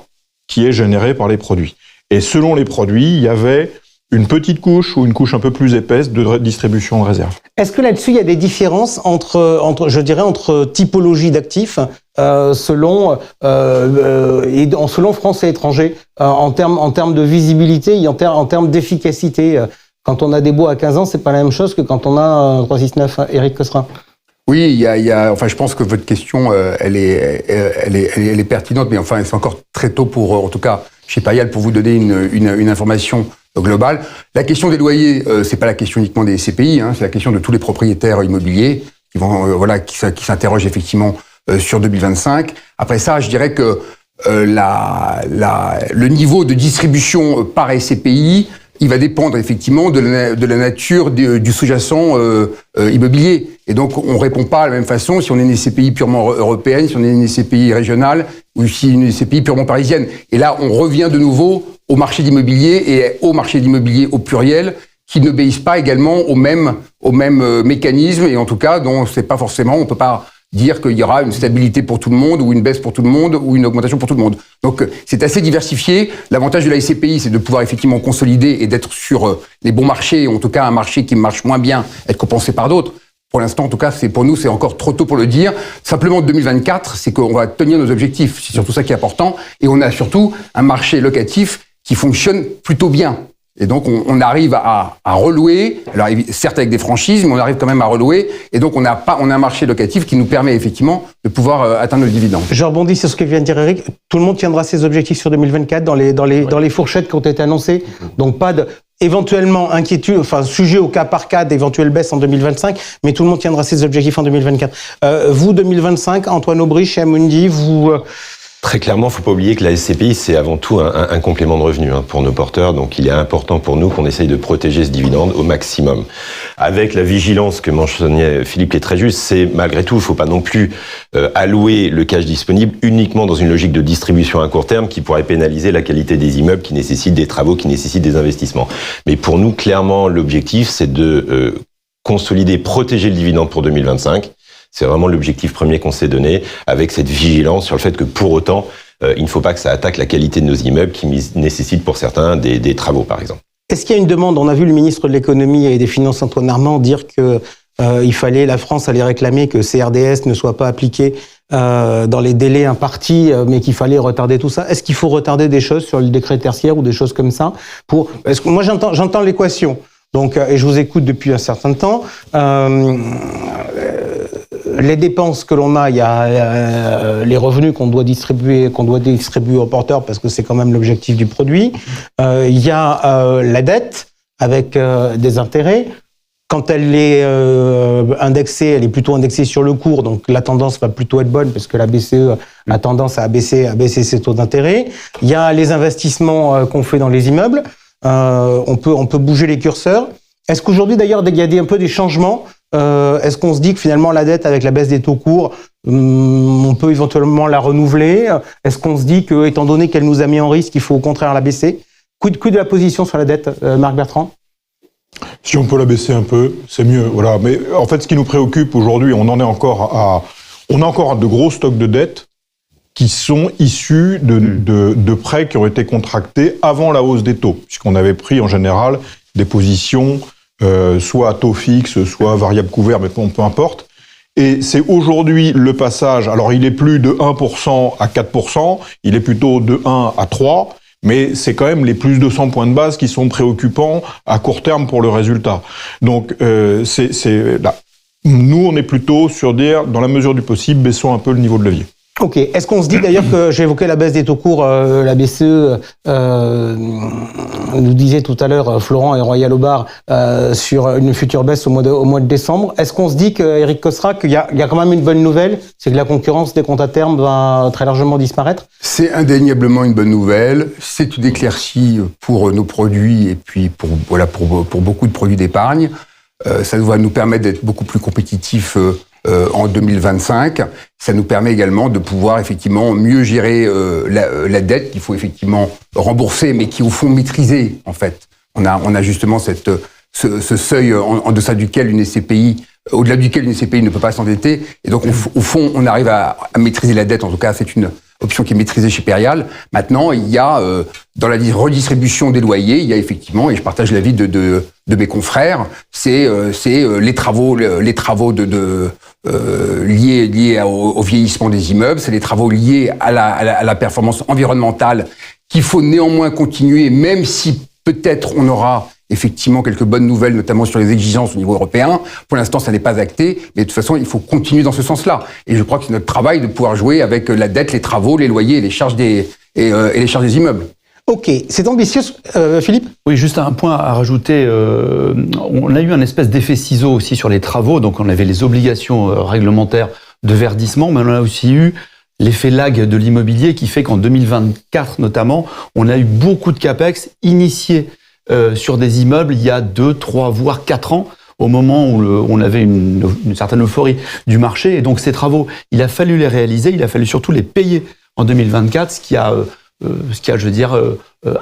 qui est généré par les produits. Et selon les produits, il y avait une petite couche ou une couche un peu plus épaisse de distribution de réserve. Est-ce que là-dessus, il y a des différences entre typologie d'actifs selon France et étranger en termes de visibilité et en termes d'efficacité? Quand on a des baux à 15 ans, c'est pas la même chose que quand on a un 369. Éric Cosserin. Oui, je pense que votre question, elle est pertinente, mais enfin, c'est encore très tôt pour, en tout cas, chez Parial, pour vous donner une information globale. La question des loyers, c'est pas la question uniquement des CPI, c'est la question de tous les propriétaires immobiliers qui s'interrogent effectivement sur 2025. Après ça, je dirais que le niveau de distribution par SCPI, il va dépendre effectivement de la nature du sous-jacent immobilier. Et donc, on répond pas de la même façon si on est une SCPI purement européenne, si on est une SCPI régionale ou si une SCPI purement parisienne. Et là, on revient de nouveau au marché d'immobilier et au marché d'immobilier au pluriel qui n'obéissent pas également au même mécanisme et en tout cas, dont c'est pas forcément, on peut pas dire qu'il y aura une stabilité pour tout le monde ou une baisse pour tout le monde ou une augmentation pour tout le monde. Donc c'est assez diversifié. L'avantage de la SCPI, c'est de pouvoir effectivement consolider et d'être sur les bons marchés, en tout cas un marché qui marche moins bien, être compensé par d'autres. Pour l'instant, en tout cas, pour nous, c'est encore trop tôt pour le dire. Simplement, 2024, c'est qu'on va tenir nos objectifs. C'est surtout ça qui est important. Et on a surtout un marché locatif qui fonctionne plutôt bien. Et donc, on arrive à relouer, alors certes avec des franchises, mais on arrive quand même à relouer. Et donc, on a un marché locatif qui nous permet effectivement de pouvoir atteindre le dividende. Je rebondis sur ce que vient de dire Éric. Tout le monde tiendra ses objectifs sur 2024 dans les fourchettes qui ont été annoncées. Donc, éventuellement inquiétude, enfin sujet au cas par cas d'éventuelles baisses en 2025, mais tout le monde tiendra ses objectifs en 2024. Vous, 2025, Antoine Aubry, chez Amundi, vous... Très clairement, faut pas oublier que la SCPI, c'est avant tout un complément de revenus pour nos porteurs. Donc, il est important pour nous qu'on essaye de protéger ce dividende au maximum. Avec la vigilance que mentionnait Philippe, qui est très juste, c'est malgré tout, il faut pas non plus allouer le cash disponible uniquement dans une logique de distribution à court terme qui pourrait pénaliser la qualité des immeubles qui nécessitent des travaux, qui nécessitent des investissements. Mais pour nous, clairement, l'objectif, c'est de consolider, protéger le dividende pour 2025. C'est vraiment l'objectif premier qu'on s'est donné, avec cette vigilance sur le fait que pour autant, il ne faut pas que ça attaque la qualité de nos immeubles qui nécessitent pour certains des travaux, par exemple. Est-ce qu'il y a une demande? On a vu le ministre de l'économie et des finances, Antoine Armand, dire que la France allait réclamer que CRDS ne soit pas appliqué dans les délais impartis, mais qu'il fallait retarder tout ça. Est-ce qu'il faut retarder des choses sur le décret tertiaire ou des choses comme ça Parce que moi, j'entends l'équation. Donc, et je vous écoute depuis un certain temps. Les dépenses que l'on a, il y a les revenus qu'on doit distribuer aux porteurs parce que c'est quand même l'objectif du produit. Il y a la dette avec des intérêts. Quand elle est indexée, elle est plutôt indexée sur le cours, donc la tendance va plutôt être bonne parce que la BCE a tendance à baisser ses taux d'intérêt. Il y a les investissements qu'on fait dans les immeubles. On peut bouger les curseurs. Est-ce qu'aujourd'hui, d'ailleurs, il y a un peu des changements? Est-ce qu'on se dit que finalement la dette, avec la baisse des taux courts, on peut éventuellement la renouveler? Est-ce qu'on se dit que, étant donné qu'elle nous a mis en risque, il faut au contraire la baisser? Quid de la position sur la dette, Marc Bertrand? Si on peut la baisser un peu, c'est mieux. Voilà. Mais en fait, ce qui nous préoccupe aujourd'hui, on a encore de gros stocks de dettes qui sont issus de prêts qui ont été contractés avant la hausse des taux, puisqu'on avait pris en général des positions soit à taux fixe, soit variable couvert, mais peu importe. Et c'est aujourd'hui le passage, alors il est plus de 1% à 4%, il est plutôt de 1 à 3%, mais c'est quand même les plus de 100 points de base qui sont préoccupants à court terme pour le résultat. Donc là. Nous, on est plutôt sur dire, dans la mesure du possible, baissons un peu le niveau de levier. Ok. Est-ce qu'on se dit d'ailleurs que j'ai évoqué la baisse des taux courts, la BCE nous disait tout à l'heure Florent et Royal Aubard sur une future baisse au mois de décembre. Est-ce qu'on se dit qu'Éric Cosra qu'il y a quand même une bonne nouvelle, c'est que la concurrence des comptes à terme va très largement disparaître? C'est indéniablement une bonne nouvelle. C'est une éclaircie pour nos produits et puis pour beaucoup de produits d'épargne. Ça va nous permettre d'être beaucoup plus compétitifs en 2025. Ça nous permet également de pouvoir effectivement mieux gérer la dette qu'il faut effectivement rembourser, mais qui au fond maîtriser en fait. On a justement ce seuil en deçà duquel une SCPI, au-delà duquel une SCPI ne peut pas s'endetter. Et donc au fond, on arrive à maîtriser la dette. En tout cas, c'est une option qui est maîtrisée chez Perial. Maintenant, il y a dans la redistribution des loyers, il y a effectivement, et je partage l'avis de mes confrères, c'est les travaux liés au vieillissement des immeubles, c'est les travaux liés à la performance environnementale qu'il faut néanmoins continuer, même si peut-être on aura effectivement quelques bonnes nouvelles, notamment sur les exigences au niveau européen. Pour l'instant, ça n'est pas acté, mais de toute façon, il faut continuer dans ce sens-là. Et je crois que c'est notre travail de pouvoir jouer avec la dette, les travaux, les loyers et les charges des immeubles. Ok, c'est ambitieux, Philippe? Oui, juste un point à rajouter. On a eu un espèce d'effet ciseau aussi sur les travaux, donc on avait les obligations réglementaires de verdissement, mais on a aussi eu l'effet lag de l'immobilier qui fait qu'en 2024 notamment, on a eu beaucoup de capex initiés sur des immeubles il y a 2, 3, voire 4 ans, au moment où on avait une certaine euphorie du marché. Et donc ces travaux, il a fallu les réaliser, il a fallu surtout les payer en 2024, ce qui a, je veux dire,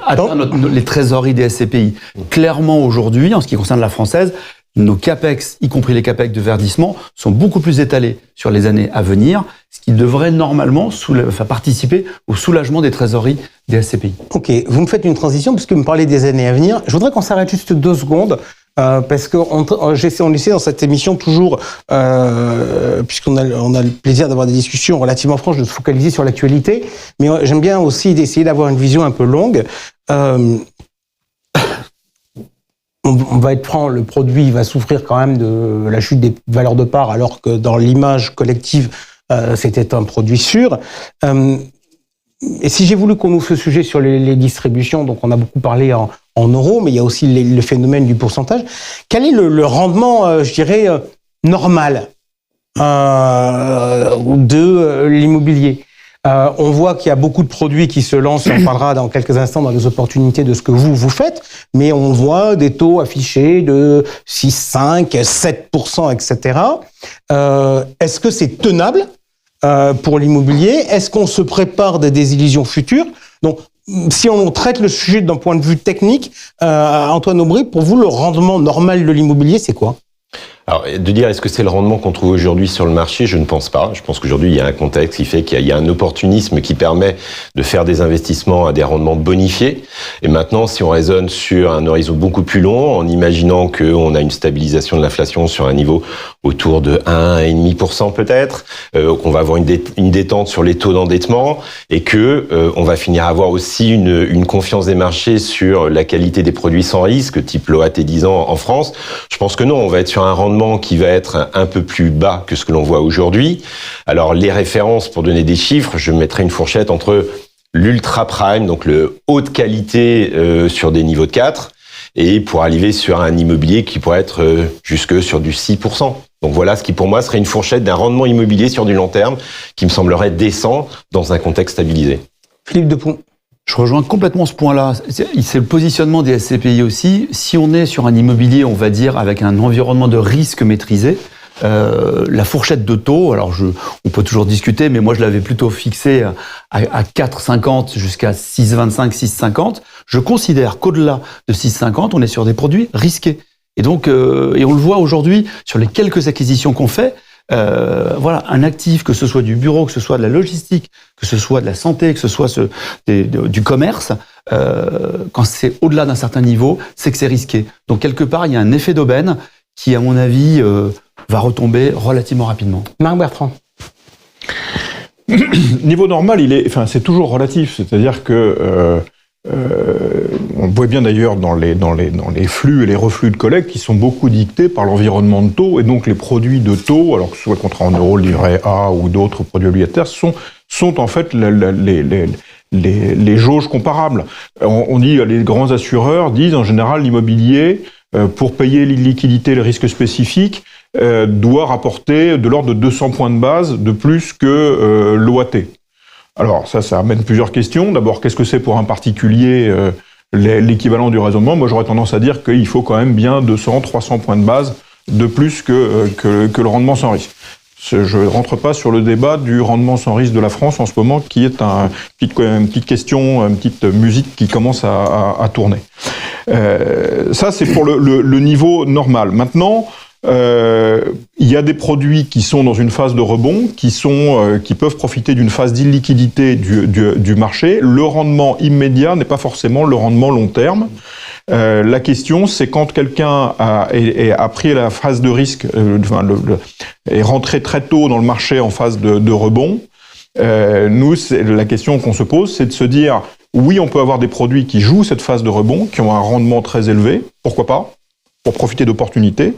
atteint les trésoreries des SCPI. Clairement aujourd'hui, en ce qui concerne la française, nos capex, y compris les capex de verdissement, sont beaucoup plus étalés sur les années à venir, ce qui devrait normalement participer au soulagement des trésoreries des SCPI. Ok, vous me faites une transition puisque vous me parlez des années à venir. Je voudrais qu'on s'arrête juste 2 secondes. Parce qu'on essaie dans cette émission toujours, puisqu'on a le plaisir d'avoir des discussions relativement franches, de se focaliser sur l'actualité, mais j'aime bien aussi d'essayer d'avoir une vision un peu longue. On va être franc, le produit va souffrir quand même de la chute des valeurs de part, alors que dans l'image collective, c'était un produit sûr. Et si j'ai voulu qu'on ouvre ce sujet sur les distributions, donc on a beaucoup parlé en en euros, mais il y a aussi le phénomène du pourcentage. Quel est le rendement, je dirais, normal de l'immobilier? On voit qu'il y a beaucoup de produits qui se lancent, on parlera dans quelques instants dans les opportunités de ce que vous faites, mais on voit des taux affichés de 6, 5, 7%, etc. Est-ce que c'est tenable pour l'immobilier? Est-ce qu'on se prépare des désillusions futures? Donc, si on traite le sujet d'un point de vue technique, Antoine Aubry, pour vous, le rendement normal de l'immobilier, c'est quoi? Alors, de dire est-ce que c'est le rendement qu'on trouve aujourd'hui sur le marché, je ne pense pas. Je pense qu'aujourd'hui, il y a un contexte qui fait qu'il y a un opportunisme qui permet de faire des investissements à des rendements bonifiés. Et maintenant, si on raisonne sur un horizon beaucoup plus long, en imaginant qu'on a une stabilisation de l'inflation sur un niveau autour de 1,5% peut-être, qu'on va avoir une détente sur les taux d'endettement et que on va finir à avoir aussi une confiance des marchés sur la qualité des produits sans risque, type LOA T10 ans en France, je pense que non, on va être sur un rendement qui va être un peu plus bas que ce que l'on voit aujourd'hui. Alors, les références, pour donner des chiffres, je mettrai une fourchette entre l'ultra prime, donc le haut de qualité sur des niveaux de 4, et pour arriver sur un immobilier qui pourrait être jusque sur du 6%. Donc voilà ce qui pour moi serait une fourchette d'un rendement immobilier sur du long terme qui me semblerait décent dans un contexte stabilisé. Philippe Depont. Je rejoins complètement ce point-là. C'est le positionnement des SCPI aussi. Si on est sur un immobilier, on va dire, avec un environnement de risque maîtrisé, la fourchette de taux, alors on peut toujours discuter, mais moi je l'avais plutôt fixé à 4,50 jusqu'à 6,25, 6,50. Je considère qu'au-delà de 6,50, on est sur des produits risqués. Et donc, et on le voit aujourd'hui sur les quelques acquisitions qu'on fait. Voilà, un actif, que ce soit du bureau, que ce soit de la logistique, que ce soit de la santé, que ce soit du commerce, quand c'est au-delà d'un certain niveau, c'est que c'est risqué. Donc quelque part, il y a un effet d'aubaine qui, à mon avis, va retomber relativement rapidement. Marc Bertrand. Niveau normal, c'est toujours relatif. C'est-à-dire que on voit bien d'ailleurs dans les flux et les reflux de collecte qui sont beaucoup dictés par l'environnement de taux, et donc les produits de taux, alors que ce soit le contrat en euros, le livret A ou d'autres produits obligataires, sont en fait les jauges comparables. On dit, les grands assureurs disent en général l'immobilier, pour payer l'illiquidité et le risque spécifique, doit rapporter de l'ordre de 200 points de base de plus que l'OAT. Alors ça amène plusieurs questions. D'abord, qu'est-ce que c'est pour un particulier l'équivalent du raisonnement? Moi, j'aurais tendance à dire qu'il faut quand même bien 200, 300 points de base de plus que le rendement sans risque. Je ne rentre pas sur le débat du rendement sans risque de la France en ce moment, qui est une petite question, une petite musique qui commence à tourner. Ça, c'est pour le niveau normal. Maintenant, il y a des produits qui sont dans une phase de rebond, qui peuvent profiter d'une phase d'illiquidité du marché. Le rendement immédiat n'est pas forcément le rendement long terme. La question, c'est quand quelqu'un a pris la phase de risque, est rentré très tôt dans le marché en phase de rebond. Nous, la question qu'on se pose, c'est de se dire, oui, on peut avoir des produits qui jouent cette phase de rebond, qui ont un rendement très élevé, pourquoi pas, pour profiter d'opportunités.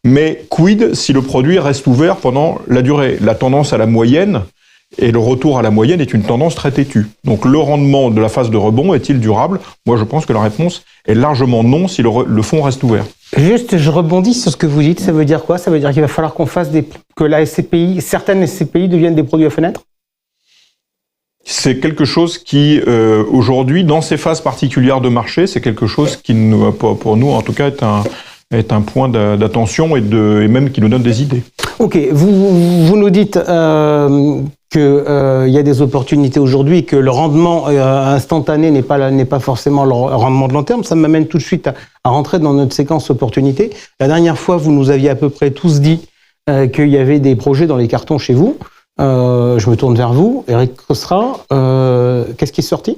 Mais quid si le produit reste ouvert pendant la durée? La tendance à la moyenne et le retour à la moyenne est une tendance très têtue. Donc le rendement de la phase de rebond est-il durable? Moi, je pense que la réponse est largement non si le fonds reste ouvert. Juste, je rebondis sur ce que vous dites. Ça veut dire quoi? Ça veut dire qu'il va falloir qu'on fasse que la SCPI, certaines SCPI deviennent des produits à fenêtre? C'est quelque chose qui, aujourd'hui, dans ces phases particulières de marché, c'est quelque chose qui, pour nous, en tout cas, est un point d'attention et même qui nous donne des idées. Ok, vous nous dites qu'il y a des opportunités aujourd'hui, que le rendement instantané n'est pas forcément le rendement de long terme. Ça m'amène tout de suite à rentrer dans notre séquence opportunité. La dernière fois, vous nous aviez à peu près tous dit qu'il y avait des projets dans les cartons chez vous. Je me tourne vers vous, Eric Costra. Qu'est-ce qui est sorti?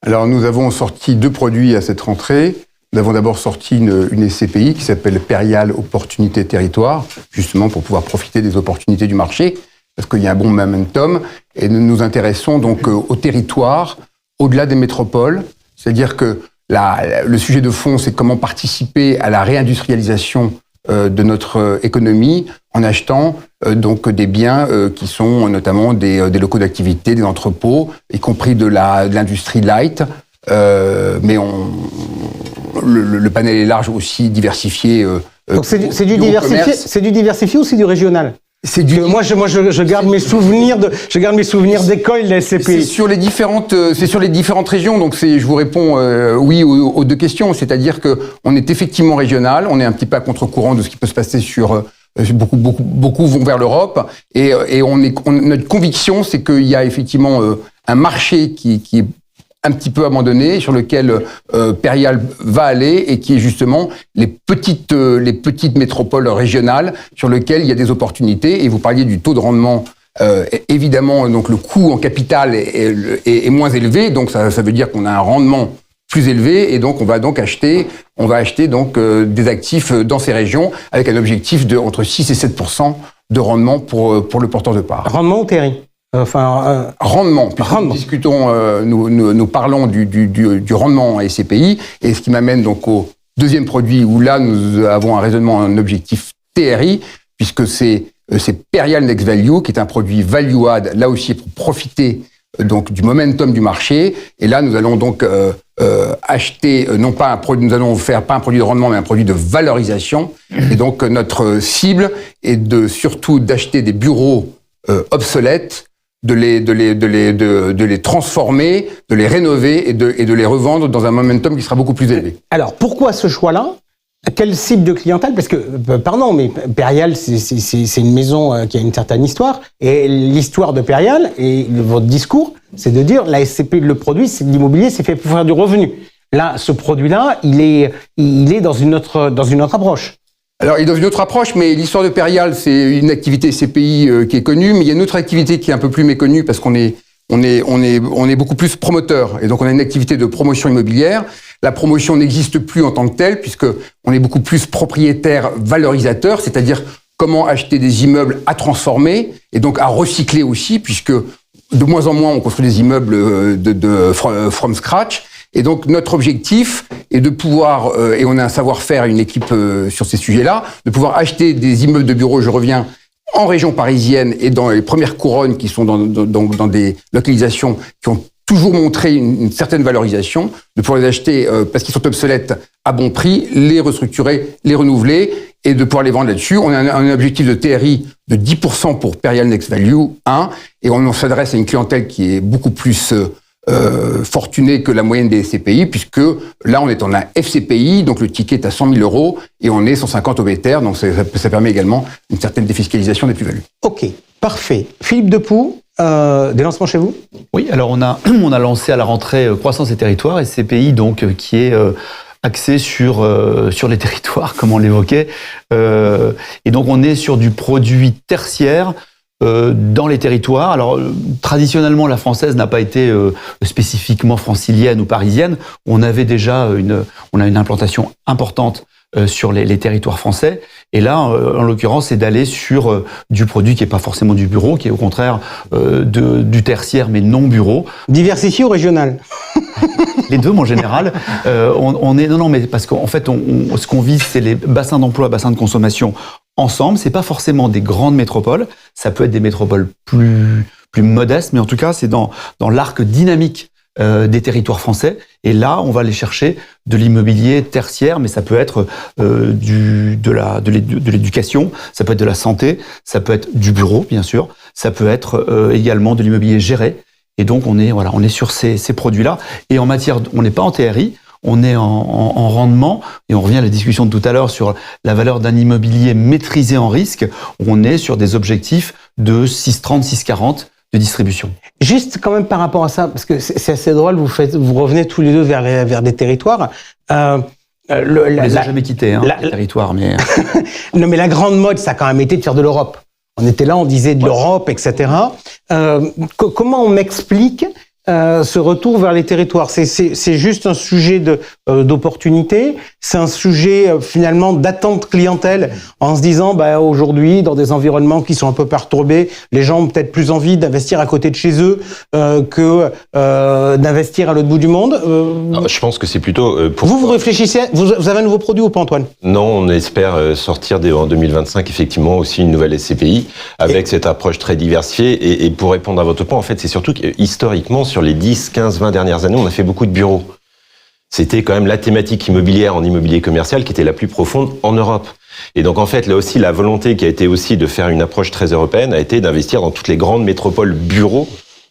Alors, nous avons sorti 2 produits à cette rentrée. Nous avons d'abord sorti une SCPI qui s'appelle Perial Opportunité Territoire, justement pour pouvoir profiter des opportunités du marché, parce qu'il y a un bon momentum. Et nous nous intéressons donc au territoire, au-delà des métropoles. C'est-à-dire que le sujet de fond, c'est comment participer à la réindustrialisation de notre économie en achetant donc des biens qui sont notamment des locaux d'activité, des entrepôts, y compris de l'industrie light. Mais le panel est large, aussi diversifié. Donc c'est du diversifié, commerce. c'est du diversifié ou c'est du régional? C'est du. Moi, je garde mes souvenirs d'école de la C'est SCPI. sur les différentes régions. Donc je vous réponds oui aux deux questions. C'est-à-dire que on est effectivement régional. On est un petit peu à contre-courant de ce qui peut se passer sur beaucoup vont vers l'Europe. Et notre conviction, c'est qu'il y a effectivement un marché qui est un petit peu abandonné, sur lequel Perial va aller, et qui est justement les petites métropoles régionales sur lesquelles il y a des opportunités. Et vous parliez du taux de rendement. Évidemment, donc le coût en capital est moins élevé, donc ça veut dire qu'on a un rendement plus élevé, et donc on va acheter donc des actifs dans ces régions avec un objectif de entre 6 et 7% de rendement pour le porteur de part. Rendement ou Thierry? Rendement. Nous discutons, nous parlons du rendement en SCPI, et ce qui m'amène donc au deuxième produit où là nous avons un raisonnement, un objectif TRI, puisque c'est Perial Next Value, qui est un produit value add, là aussi pour profiter donc du momentum du marché. Et là nous allons donc acheter non pas un produit, nous allons faire pas un produit de rendement, mais un produit de valorisation. Et donc notre cible est surtout d'acheter des bureaux obsolètes, de les transformer, de les rénover et de les revendre dans un momentum qui sera beaucoup plus élevé. Alors, pourquoi ce choix-là? Quel cible de clientèle? Parce que, pardon, mais Perial, c'est une maison qui a une certaine histoire. Et l'histoire de Perial, et votre discours, c'est de dire, la SCPI, le produit, c'est de l'immobilier, c'est fait pour faire du revenu. Là, ce produit-là, il est dans une autre approche. Alors, il est dans une autre approche, mais l'histoire de Perial, c'est une activité SCPI qui est connue, mais il y a une autre activité qui est un peu plus méconnue parce qu'on est beaucoup plus promoteur. Et donc, on a une activité de promotion immobilière. La promotion n'existe plus en tant que telle, puisque on est beaucoup plus propriétaire valorisateur, c'est-à-dire comment acheter des immeubles à transformer et donc à recycler aussi, puisque de moins en moins on construit des immeubles from scratch. Et donc notre objectif est de pouvoir, et on a un savoir-faire, une équipe sur ces sujets-là, de pouvoir acheter des immeubles de bureaux, je reviens, en région parisienne et dans les premières couronnes qui sont dans des localisations qui ont toujours montré une certaine valorisation, de pouvoir les acheter parce qu'ils sont obsolètes à bon prix, les restructurer, les renouveler et de pouvoir les vendre là-dessus. On a un objectif de TRI de 10% pour Perial Next Value 1, et on s'adresse à une clientèle qui est beaucoup plus fortunée que la moyenne des SCPI, puisque là on est en un FCPI, donc le ticket est à 100 000 € et on est 150 obétaires, donc ça permet également une certaine défiscalisation des plus-values. Ok, parfait. Philippe Depoux, des lancements chez vous? Oui, alors on a lancé à la rentrée Croissance et Territoires, SCPI, donc qui est axé sur les territoires, comme on l'évoquait, et donc on est sur du produit tertiaire dans les territoires. Alors traditionnellement, la française n'a pas été spécifiquement francilienne ou parisienne. On avait déjà une implantation importante sur les territoires français. Et là, en l'occurrence, c'est d'aller sur du produit qui est pas forcément du bureau, qui est au contraire du tertiaire, mais non bureau. Diversifié ou régional? Les deux, en général. Non, mais parce qu'en fait, ce qu'on vise, c'est les bassins d'emploi, bassins de consommation ensemble. C'est pas forcément des grandes métropoles. Ça peut être des métropoles plus modestes, mais en tout cas, c'est dans l'arc dynamique des territoires français. Et là, on va aller chercher de l'immobilier tertiaire, mais ça peut être de l'éducation, ça peut être de la santé, ça peut être du bureau, bien sûr, ça peut être également de l'immobilier géré. Et donc, on est sur ces produits-là. Et en matière, on n'est pas en TRI, on est en rendement, et on revient à la discussion de tout à l'heure sur la valeur d'un immobilier maîtrisé en risque. On est sur des objectifs de 6,30, 6,40 de distribution. Juste quand même par rapport à ça, parce que c'est assez drôle, vous revenez tous les deux vers des territoires. On les a jamais quittés, les territoires, mais... Non, mais la grande mode, ça a quand même été de faire de l'Europe. On était là, on disait de l'Europe, etc. Comment on m'explique ce retour vers les territoires? C'est juste un sujet d'opportunité, c'est un sujet finalement d'attente clientèle, en se disant aujourd'hui, dans des environnements qui sont un peu perturbés, les gens ont peut-être plus envie d'investir à côté de chez eux que d'investir à l'autre bout du monde. Non, je pense que c'est plutôt... Vous réfléchissez, vous avez un nouveau produit ou pas, Antoine? Non, on espère sortir en 2025 effectivement aussi une nouvelle SCPI avec cette approche très diversifiée. Et pour répondre à votre point, en fait, c'est surtout que historiquement, sur les 10, 15, 20 dernières années, on a fait beaucoup de bureaux. c'était quand même la thématique immobilière en immobilier commercial qui était la plus profonde en Europe. Et donc en fait, là aussi, la volonté qui a été aussi de faire une approche très européenne a été d'investir dans toutes les grandes métropoles bureaux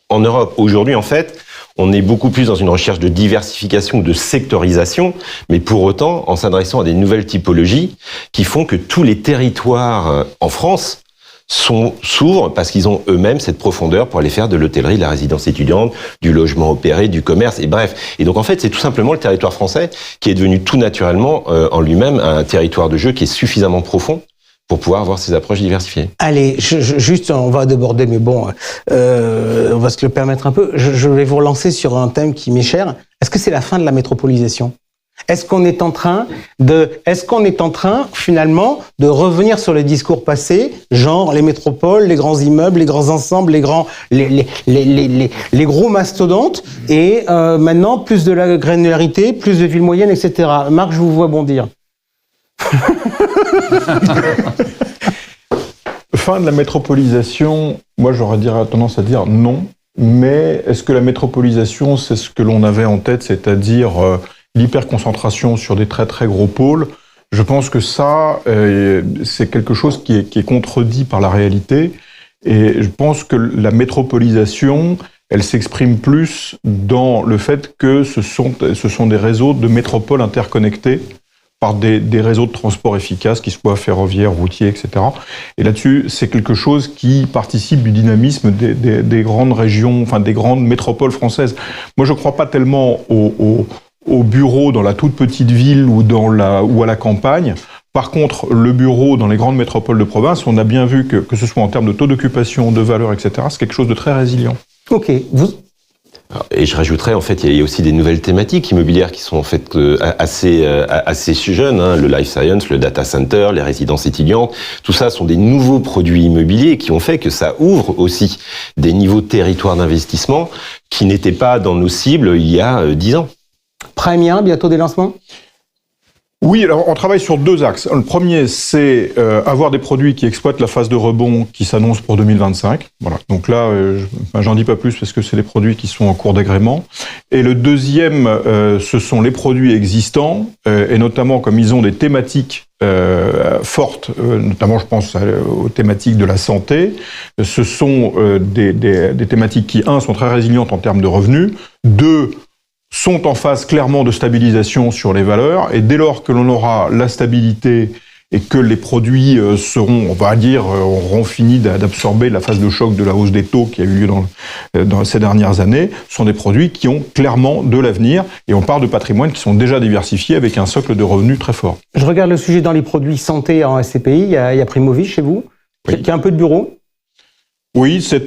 en Europe. Aujourd'hui, en fait, on est beaucoup plus dans une recherche de diversification, de sectorisation, mais pour autant en s'adressant à des nouvelles typologies qui font que tous les territoires en France s'ouvrent parce qu'ils ont eux-mêmes cette profondeur pour aller faire de l'hôtellerie, de la résidence étudiante, du logement opéré, du commerce, et bref. Et donc en fait, c'est tout simplement le territoire français qui est devenu tout naturellement en lui-même un territoire de jeu qui est suffisamment profond pour pouvoir avoir ces approches diversifiées. Allez, juste, on va déborder, mais bon, on va se le permettre un peu. Je vais vous relancer sur un thème qui m'est cher. Est-ce que c'est la fin de la métropolisation ? Est-ce qu'on est en train finalement de revenir sur les discours passés, genre les métropoles, les grands immeubles, les grands ensembles, les gros mastodontes, et maintenant plus de la granularité, plus de villes moyennes, etc. Marc, je vous vois bondir. Fin de la métropolisation, moi j'aurais tendance à dire non, mais est-ce que la métropolisation, c'est ce que l'on avait en tête, c'est-à-dire l'hyperconcentration sur des très très gros pôles? Je pense que ça, c'est quelque chose qui est contredit par la réalité, et je pense que la métropolisation, elle s'exprime plus dans le fait que ce sont des réseaux de métropoles interconnectés par des réseaux de transport efficaces, qu'ils soient ferroviaires, routiers, etc. Et là-dessus, c'est quelque chose qui participe du dynamisme des grandes régions, enfin des grandes métropoles françaises. Moi, je ne crois pas tellement au bureau dans la toute petite ville ou à la campagne. Par contre, le bureau dans les grandes métropoles de province, on a bien vu que ce soit en termes de taux d'occupation, de valeur, etc., c'est quelque chose de très résilient. Ok, Et je rajouterais, en fait, il y a aussi des nouvelles thématiques immobilières qui sont en fait assez jeunes, hein. Le life science, le data center, les résidences étudiantes, tout ça sont des nouveaux produits immobiliers qui ont fait que ça ouvre aussi des niveaux de territoire d'investissement qui n'étaient pas dans nos cibles il y a 10 ans. Première, bientôt des lancements ? Oui, alors on travaille sur deux axes. Le premier, c'est avoir des produits qui exploitent la phase de rebond qui s'annonce pour 2025. Voilà. Donc là, j'en dis pas plus parce que c'est les produits qui sont en cours d'agrément. Et le deuxième, ce sont les produits existants, et notamment comme ils ont des thématiques fortes, notamment je pense aux thématiques de la santé. Ce sont des thématiques qui, sont très résilientes en termes de revenus, sont en phase clairement de stabilisation sur les valeurs, et dès lors que l'on aura la stabilité et que les produits auront fini d'absorber la phase de choc de la hausse des taux qui a eu lieu dans ces dernières années, ce sont des produits qui ont clairement de l'avenir, et on parle de patrimoines qui sont déjà diversifiés avec un socle de revenus très fort. Je regarde le sujet dans les produits santé en SCPI, il y a Primovis chez vous, oui. Qui a un peu de bureau. Oui, c'est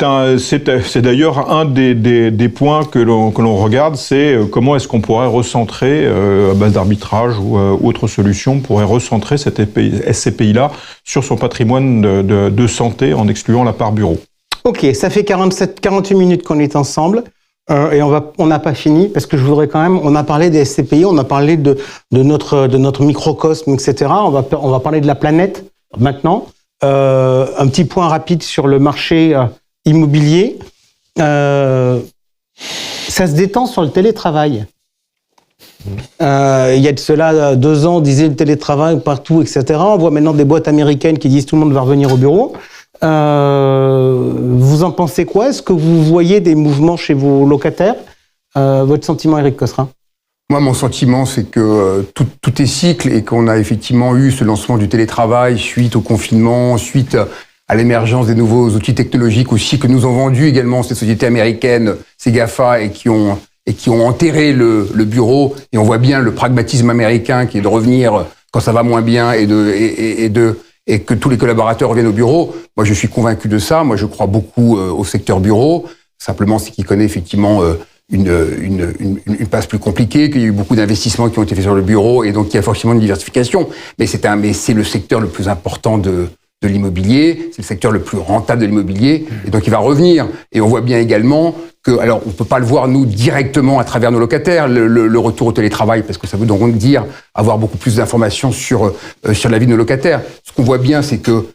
d'ailleurs un des points que l'on regarde, c'est comment est-ce qu'on pourrait recentrer, à base d'arbitrage ou autre solution, pourrait recentrer cette SCPI-là sur son patrimoine de santé en excluant la part bureau. Ok, ça fait 48 minutes qu'on est ensemble. Et on n'a pas fini parce que je voudrais quand même. On a parlé des SCPI, on a parlé de notre microcosme, etc. On va parler de la planète maintenant. Un petit point rapide sur le marché immobilier. Ça se détend sur le télétravail. Il y a de cela 2 ans, on disait le télétravail partout, etc. On voit maintenant des boîtes américaines qui disent tout le monde va revenir au bureau. Vous en pensez quoi ? Est-ce que vous voyez des mouvements chez vos locataires ? Votre sentiment, Éric Cosserin ? Moi, mon sentiment, c'est que tout est cycle et qu'on a effectivement eu ce lancement du télétravail suite au confinement, suite à l'émergence des nouveaux outils technologiques aussi que nous ont vendus également ces sociétés américaines, ces GAFA, et qui ont enterré le bureau. Et on voit bien le pragmatisme américain qui est de revenir quand ça va moins bien et que tous les collaborateurs reviennent au bureau. Moi, je suis convaincu de ça. Moi, je crois beaucoup au secteur bureau. Simplement, c'est qu'il connaît effectivement une passe plus compliquée, qu'il y a eu beaucoup d'investissements qui ont été faits sur le bureau, et donc il y a forcément une diversification. Mais c'est le secteur le plus important de l'immobilier, c'est le secteur le plus rentable de l'immobilier, et donc il va revenir. Et on voit bien également que, alors on peut pas le voir nous directement à travers nos locataires, le retour au télétravail, parce que ça veut donc dire avoir beaucoup plus d'informations sur la vie de nos locataires. Ce qu'on voit bien, c'est que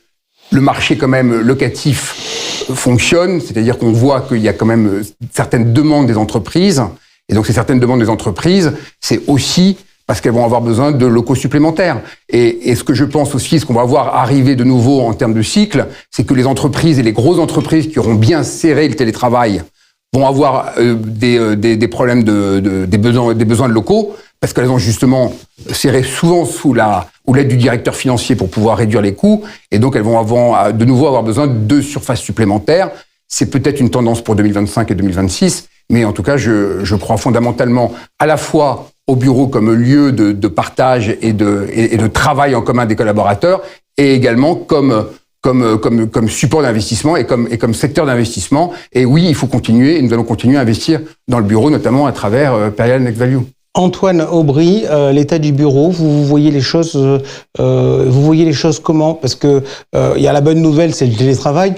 le marché quand même locatif fonctionne, c'est-à-dire qu'on voit qu'il y a quand même certaines demandes des entreprises, Et donc, c'est certaines demandes des entreprises, c'est aussi parce qu'elles vont avoir besoin de locaux supplémentaires. Et ce que je pense aussi, ce qu'on va voir arriver de nouveau en termes de cycle, c'est que les entreprises et les grosses entreprises qui auront bien serré le télétravail vont avoir des problèmes des besoins de locaux, parce qu'elles ont justement serré souvent sous l'aide du directeur financier pour pouvoir réduire les coûts, et donc elles vont de nouveau avoir besoin de surfaces supplémentaires. C'est peut-être une tendance pour 2025 et 2026, mais en tout cas, je crois fondamentalement à la fois au bureau comme lieu de partage et de travail en commun des collaborateurs, et également comme support d'investissement et comme secteur d'investissement. Et oui, il faut continuer, et nous allons continuer à investir dans le bureau, notamment à travers Perial Next Value. Antoine Aubry, l'état du bureau, vous voyez les choses comment? Parce que il y a la bonne nouvelle, c'est le télétravail.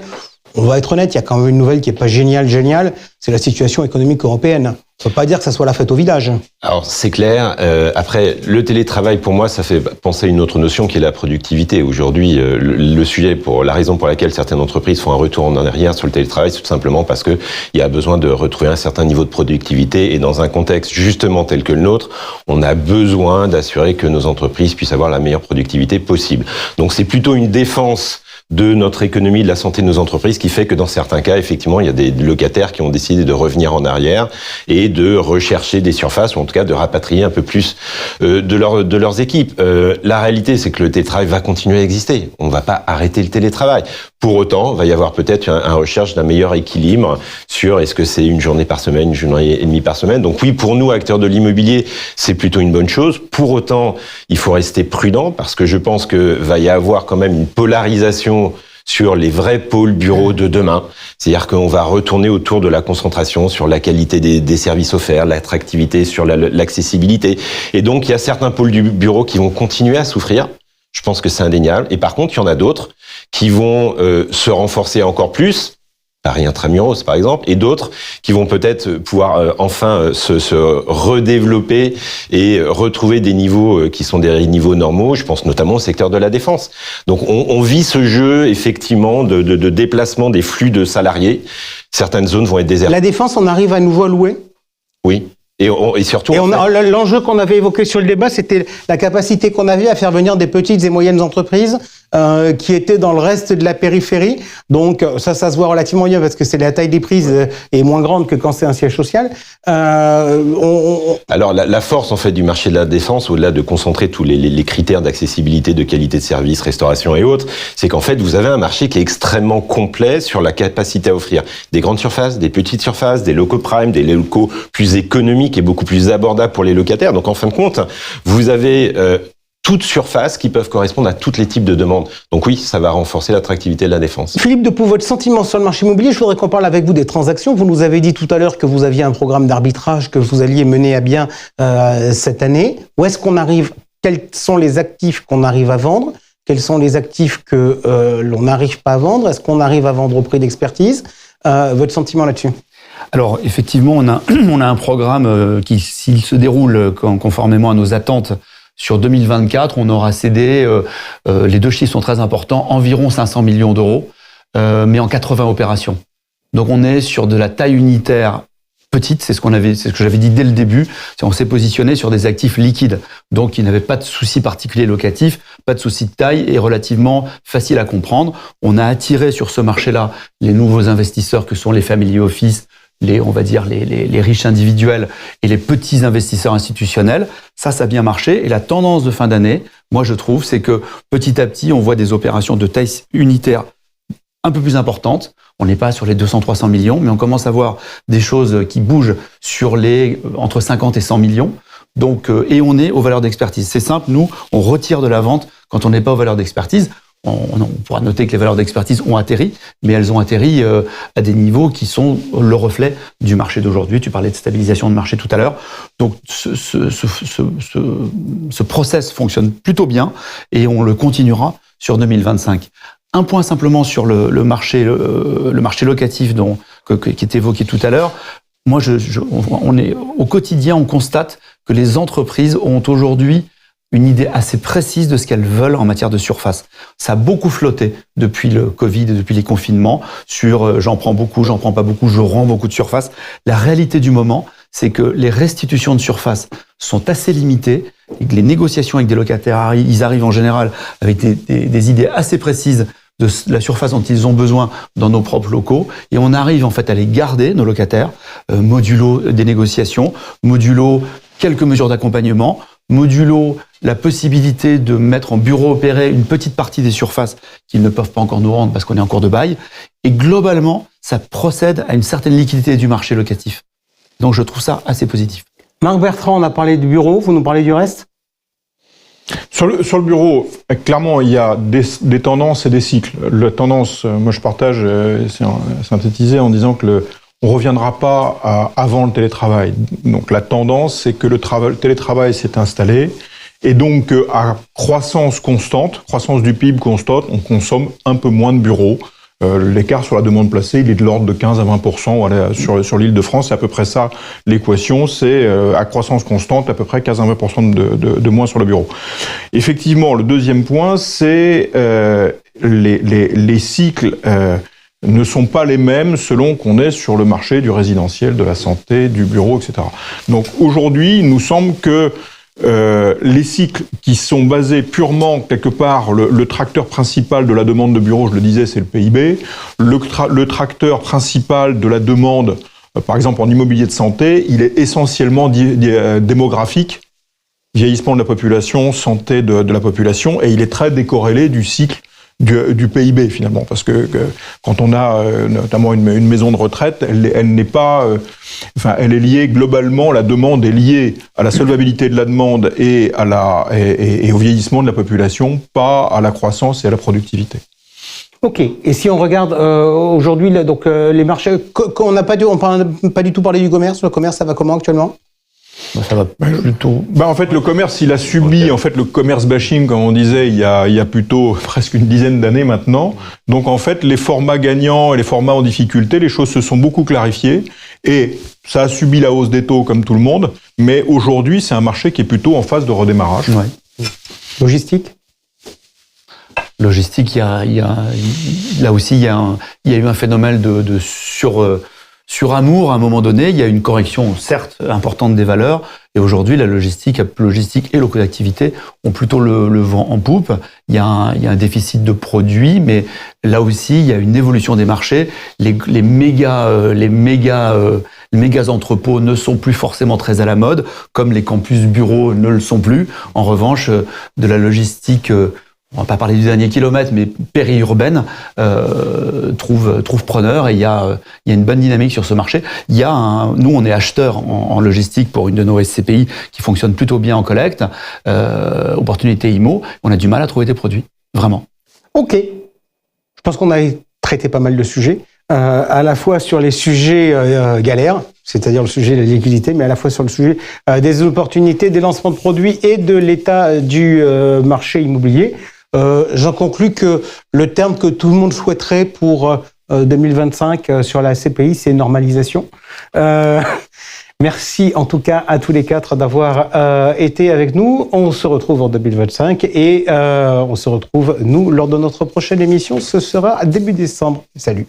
On va être honnête, il y a quand même une nouvelle qui est pas géniale, c'est la situation économique européenne. On peut pas dire que ça soit la fête au village. Alors c'est clair. Après, le télétravail, pour moi, ça fait penser à une autre notion qui est la productivité. Aujourd'hui, le sujet, pour la raison pour laquelle certaines entreprises font un retour en arrière sur le télétravail, c'est tout simplement parce que il y a besoin de retrouver un certain niveau de productivité. Et dans un contexte justement tel que le nôtre, on a besoin d'assurer que nos entreprises puissent avoir la meilleure productivité possible. Donc c'est plutôt une défense de notre économie, de la santé de nos entreprises, qui fait que dans certains cas, effectivement, il y a des locataires qui ont décidé de revenir en arrière et de rechercher des surfaces, ou en tout cas de rapatrier un peu plus de leurs équipes. La réalité, c'est que le télétravail va continuer à exister. On ne va pas arrêter le télétravail. Pour autant, il va y avoir peut-être une recherche d'un meilleur équilibre sur est-ce que c'est une journée par semaine, une journée et demie par semaine. Donc oui, pour nous, acteurs de l'immobilier, c'est plutôt une bonne chose. Pour autant, il faut rester prudent parce que je pense que va y avoir quand même une polarisation sur les vrais pôles bureaux de demain. C'est-à-dire qu'on va retourner autour de la concentration sur la qualité des services offerts, l'attractivité, sur l'accessibilité. Et donc, il y a certains pôles du bureau qui vont continuer à souffrir. Je pense que c'est indéniable. Et par contre, il y en a d'autres qui vont se renforcer encore plus, Paris Intramuros par exemple, et d'autres qui vont peut-être pouvoir enfin se redévelopper et retrouver des niveaux qui sont des niveaux normaux. Je pense notamment au secteur de la défense. Donc on vit ce jeu effectivement de déplacement des flux de salariés. Certaines zones vont être désertes. La défense, on arrive à nouveau à louer? Oui. Et surtout, l'enjeu qu'on avait évoqué sur le débat, c'était la capacité qu'on avait à faire venir des petites et moyennes entreprises qui étaient dans le reste de la périphérie. Donc ça se voit relativement bien parce que c'est la taille des prises est moins grande que quand c'est un siège social. Alors la force en fait du marché de la défense, au-delà de concentrer tous les critères d'accessibilité, de qualité de service, restauration et autres, c'est qu'en fait vous avez un marché qui est extrêmement complet sur la capacité à offrir des grandes surfaces, des petites surfaces, des locaux prime, des locaux plus économiques et beaucoup plus abordables pour les locataires. Donc en fin de compte, vous avez toutes surfaces qui peuvent correspondre à tous les types de demandes. Donc oui, ça va renforcer l'attractivité de la défense. Philippe Depeau, votre sentiment sur le marché immobilier, je voudrais qu'on parle avec vous des transactions. Vous nous avez dit tout à l'heure que vous aviez un programme d'arbitrage que vous alliez mener à bien cette année. Où est-ce qu'on arrive? Quels sont les actifs qu'on arrive à vendre? Quels sont les actifs que l'on n'arrive pas à vendre? Est-ce qu'on arrive à vendre au prix d'expertise? Votre sentiment là-dessus? Alors, effectivement, on a un programme qui, s'il se déroule conformément à nos attentes, sur 2024, on aura cédé, les deux chiffres sont très importants, environ 500 millions d'euros, mais en 80 opérations. Donc on est sur de la taille unitaire petite, c'est ce que j'avais dit dès le début. On s'est positionné sur des actifs liquides, donc qui n'avaient pas de souci particulier locatif, pas de souci de taille et relativement facile à comprendre. On a attiré sur ce marché-là les nouveaux investisseurs que sont les family office, on va dire les riches individuels et les petits investisseurs institutionnels. Ça a bien marché. Et la tendance de fin d'année, moi je trouve, c'est que petit à petit, on voit des opérations de taille unitaire un peu plus importantes. On n'est pas sur les 200-300 millions, mais on commence à voir des choses qui bougent sur entre 50 et 100 millions. Donc, et on est aux valeurs d'expertise. C'est simple, nous, on retire de la vente quand on n'est pas aux valeurs d'expertise. On pourra noter que les valeurs d'expertise ont atterri, mais elles ont atterri à des niveaux qui sont le reflet du marché d'aujourd'hui. Tu parlais de stabilisation de marché tout à l'heure. Donc ce process fonctionne plutôt bien et on le continuera sur 2025. Un point simplement sur le marché locatif qui est évoqué tout à l'heure. Moi, on est au quotidien, on constate que les entreprises ont aujourd'hui une idée assez précise de ce qu'elles veulent en matière de surface. Ça a beaucoup flotté depuis le Covid et depuis les confinements sur j'en prends beaucoup, j'en prends pas beaucoup, je rends beaucoup de surface. La réalité du moment, c'est que les restitutions de surface sont assez limitées, et que les négociations avec des locataires, ils arrivent en général avec des idées assez précises de la surface dont ils ont besoin dans nos propres locaux, et on arrive en fait à les garder, nos locataires, modulo des négociations, modulo quelques mesures d'accompagnement, modulo la possibilité de mettre en bureau opéré une petite partie des surfaces qu'ils ne peuvent pas encore nous rendre parce qu'on est en cours de bail, et globalement, ça procède à une certaine liquidité du marché locatif. Donc je trouve ça assez positif. Marc Bertrand, on a parlé du bureau, vous nous parlez du reste ? Sur le bureau, clairement, il y a des tendances et des cycles. La tendance, moi je partage, c'est synthétisé en disant que on reviendra pas avant le télétravail. Donc la tendance, c'est que le télétravail s'est installé et donc à croissance constante, croissance du PIB constante, on consomme un peu moins de bureaux. L'écart sur la demande placée, il est de l'ordre de 15 à 20%. Voilà, sur l'Île-de-France, c'est à peu près ça l'équation. C'est à croissance constante, à peu près 15 à 20% de moins sur le bureau. Effectivement, le deuxième point, c'est les cycles ne sont pas les mêmes selon qu'on est sur le marché du résidentiel, de la santé, du bureau, etc. Donc aujourd'hui, il nous semble que les cycles qui sont basés purement, quelque part, le tracteur principal de la demande de bureau, je le disais, c'est le PIB. Le tracteur principal de la demande, par exemple en immobilier de santé, il est essentiellement démographique, vieillissement de la population, santé de la population, et il est très décorrélé du cycle du PIB finalement, parce que quand on a notamment une maison de retraite, elle n'est pas, elle est liée globalement, la demande est liée à la solvabilité de la demande et au vieillissement de la population, pas à la croissance et à la productivité. Ok. Et si on regarde aujourd'hui, donc les marchés, on n'a pas du tout parlé du commerce. Le commerce, ça va comment actuellement ? Ça va plutôt. En fait, le commerce, il a subi le commerce bashing, comme on disait, il y a plutôt presque une dizaine d'années maintenant. Donc en fait, les formats gagnants et les formats en difficulté, les choses se sont beaucoup clarifiées et ça a subi la hausse des taux comme tout le monde. Mais aujourd'hui, c'est un marché qui est plutôt en phase de redémarrage. Ouais. Logistique, là aussi, il y a eu un phénomène de suramour à un moment donné. Il y a une correction, certes, importante des valeurs. Et aujourd'hui, la logistique et locaux d'activité ont plutôt le vent en poupe. Il y a un déficit de produits, mais là aussi, il y a une évolution des marchés. Les méga entrepôts ne sont plus forcément très à la mode, comme les campus bureaux ne le sont plus. En revanche, de la logistique, on va pas parler du dernier kilomètre, mais périurbaine, trouve preneur, et il y a une bonne dynamique sur ce marché. Nous, on est acheteur en logistique pour une de nos SCPI qui fonctionne plutôt bien en collecte, Opportunité Immo. On a du mal à trouver des produits, vraiment. Ok. Je pense qu'on a traité pas mal de sujets, à la fois sur les sujets galères, c'est-à-dire le sujet de la liquidité, mais à la fois sur le sujet des opportunités, des lancements de produits et de l'état du marché immobilier. J'en conclus que le terme que tout le monde souhaiterait pour 2025 sur la CPI, c'est normalisation. Merci en tout cas à tous les quatre d'avoir été avec nous. On se retrouve en 2025 et on se retrouve, nous, lors de notre prochaine émission. Ce sera début décembre. Salut.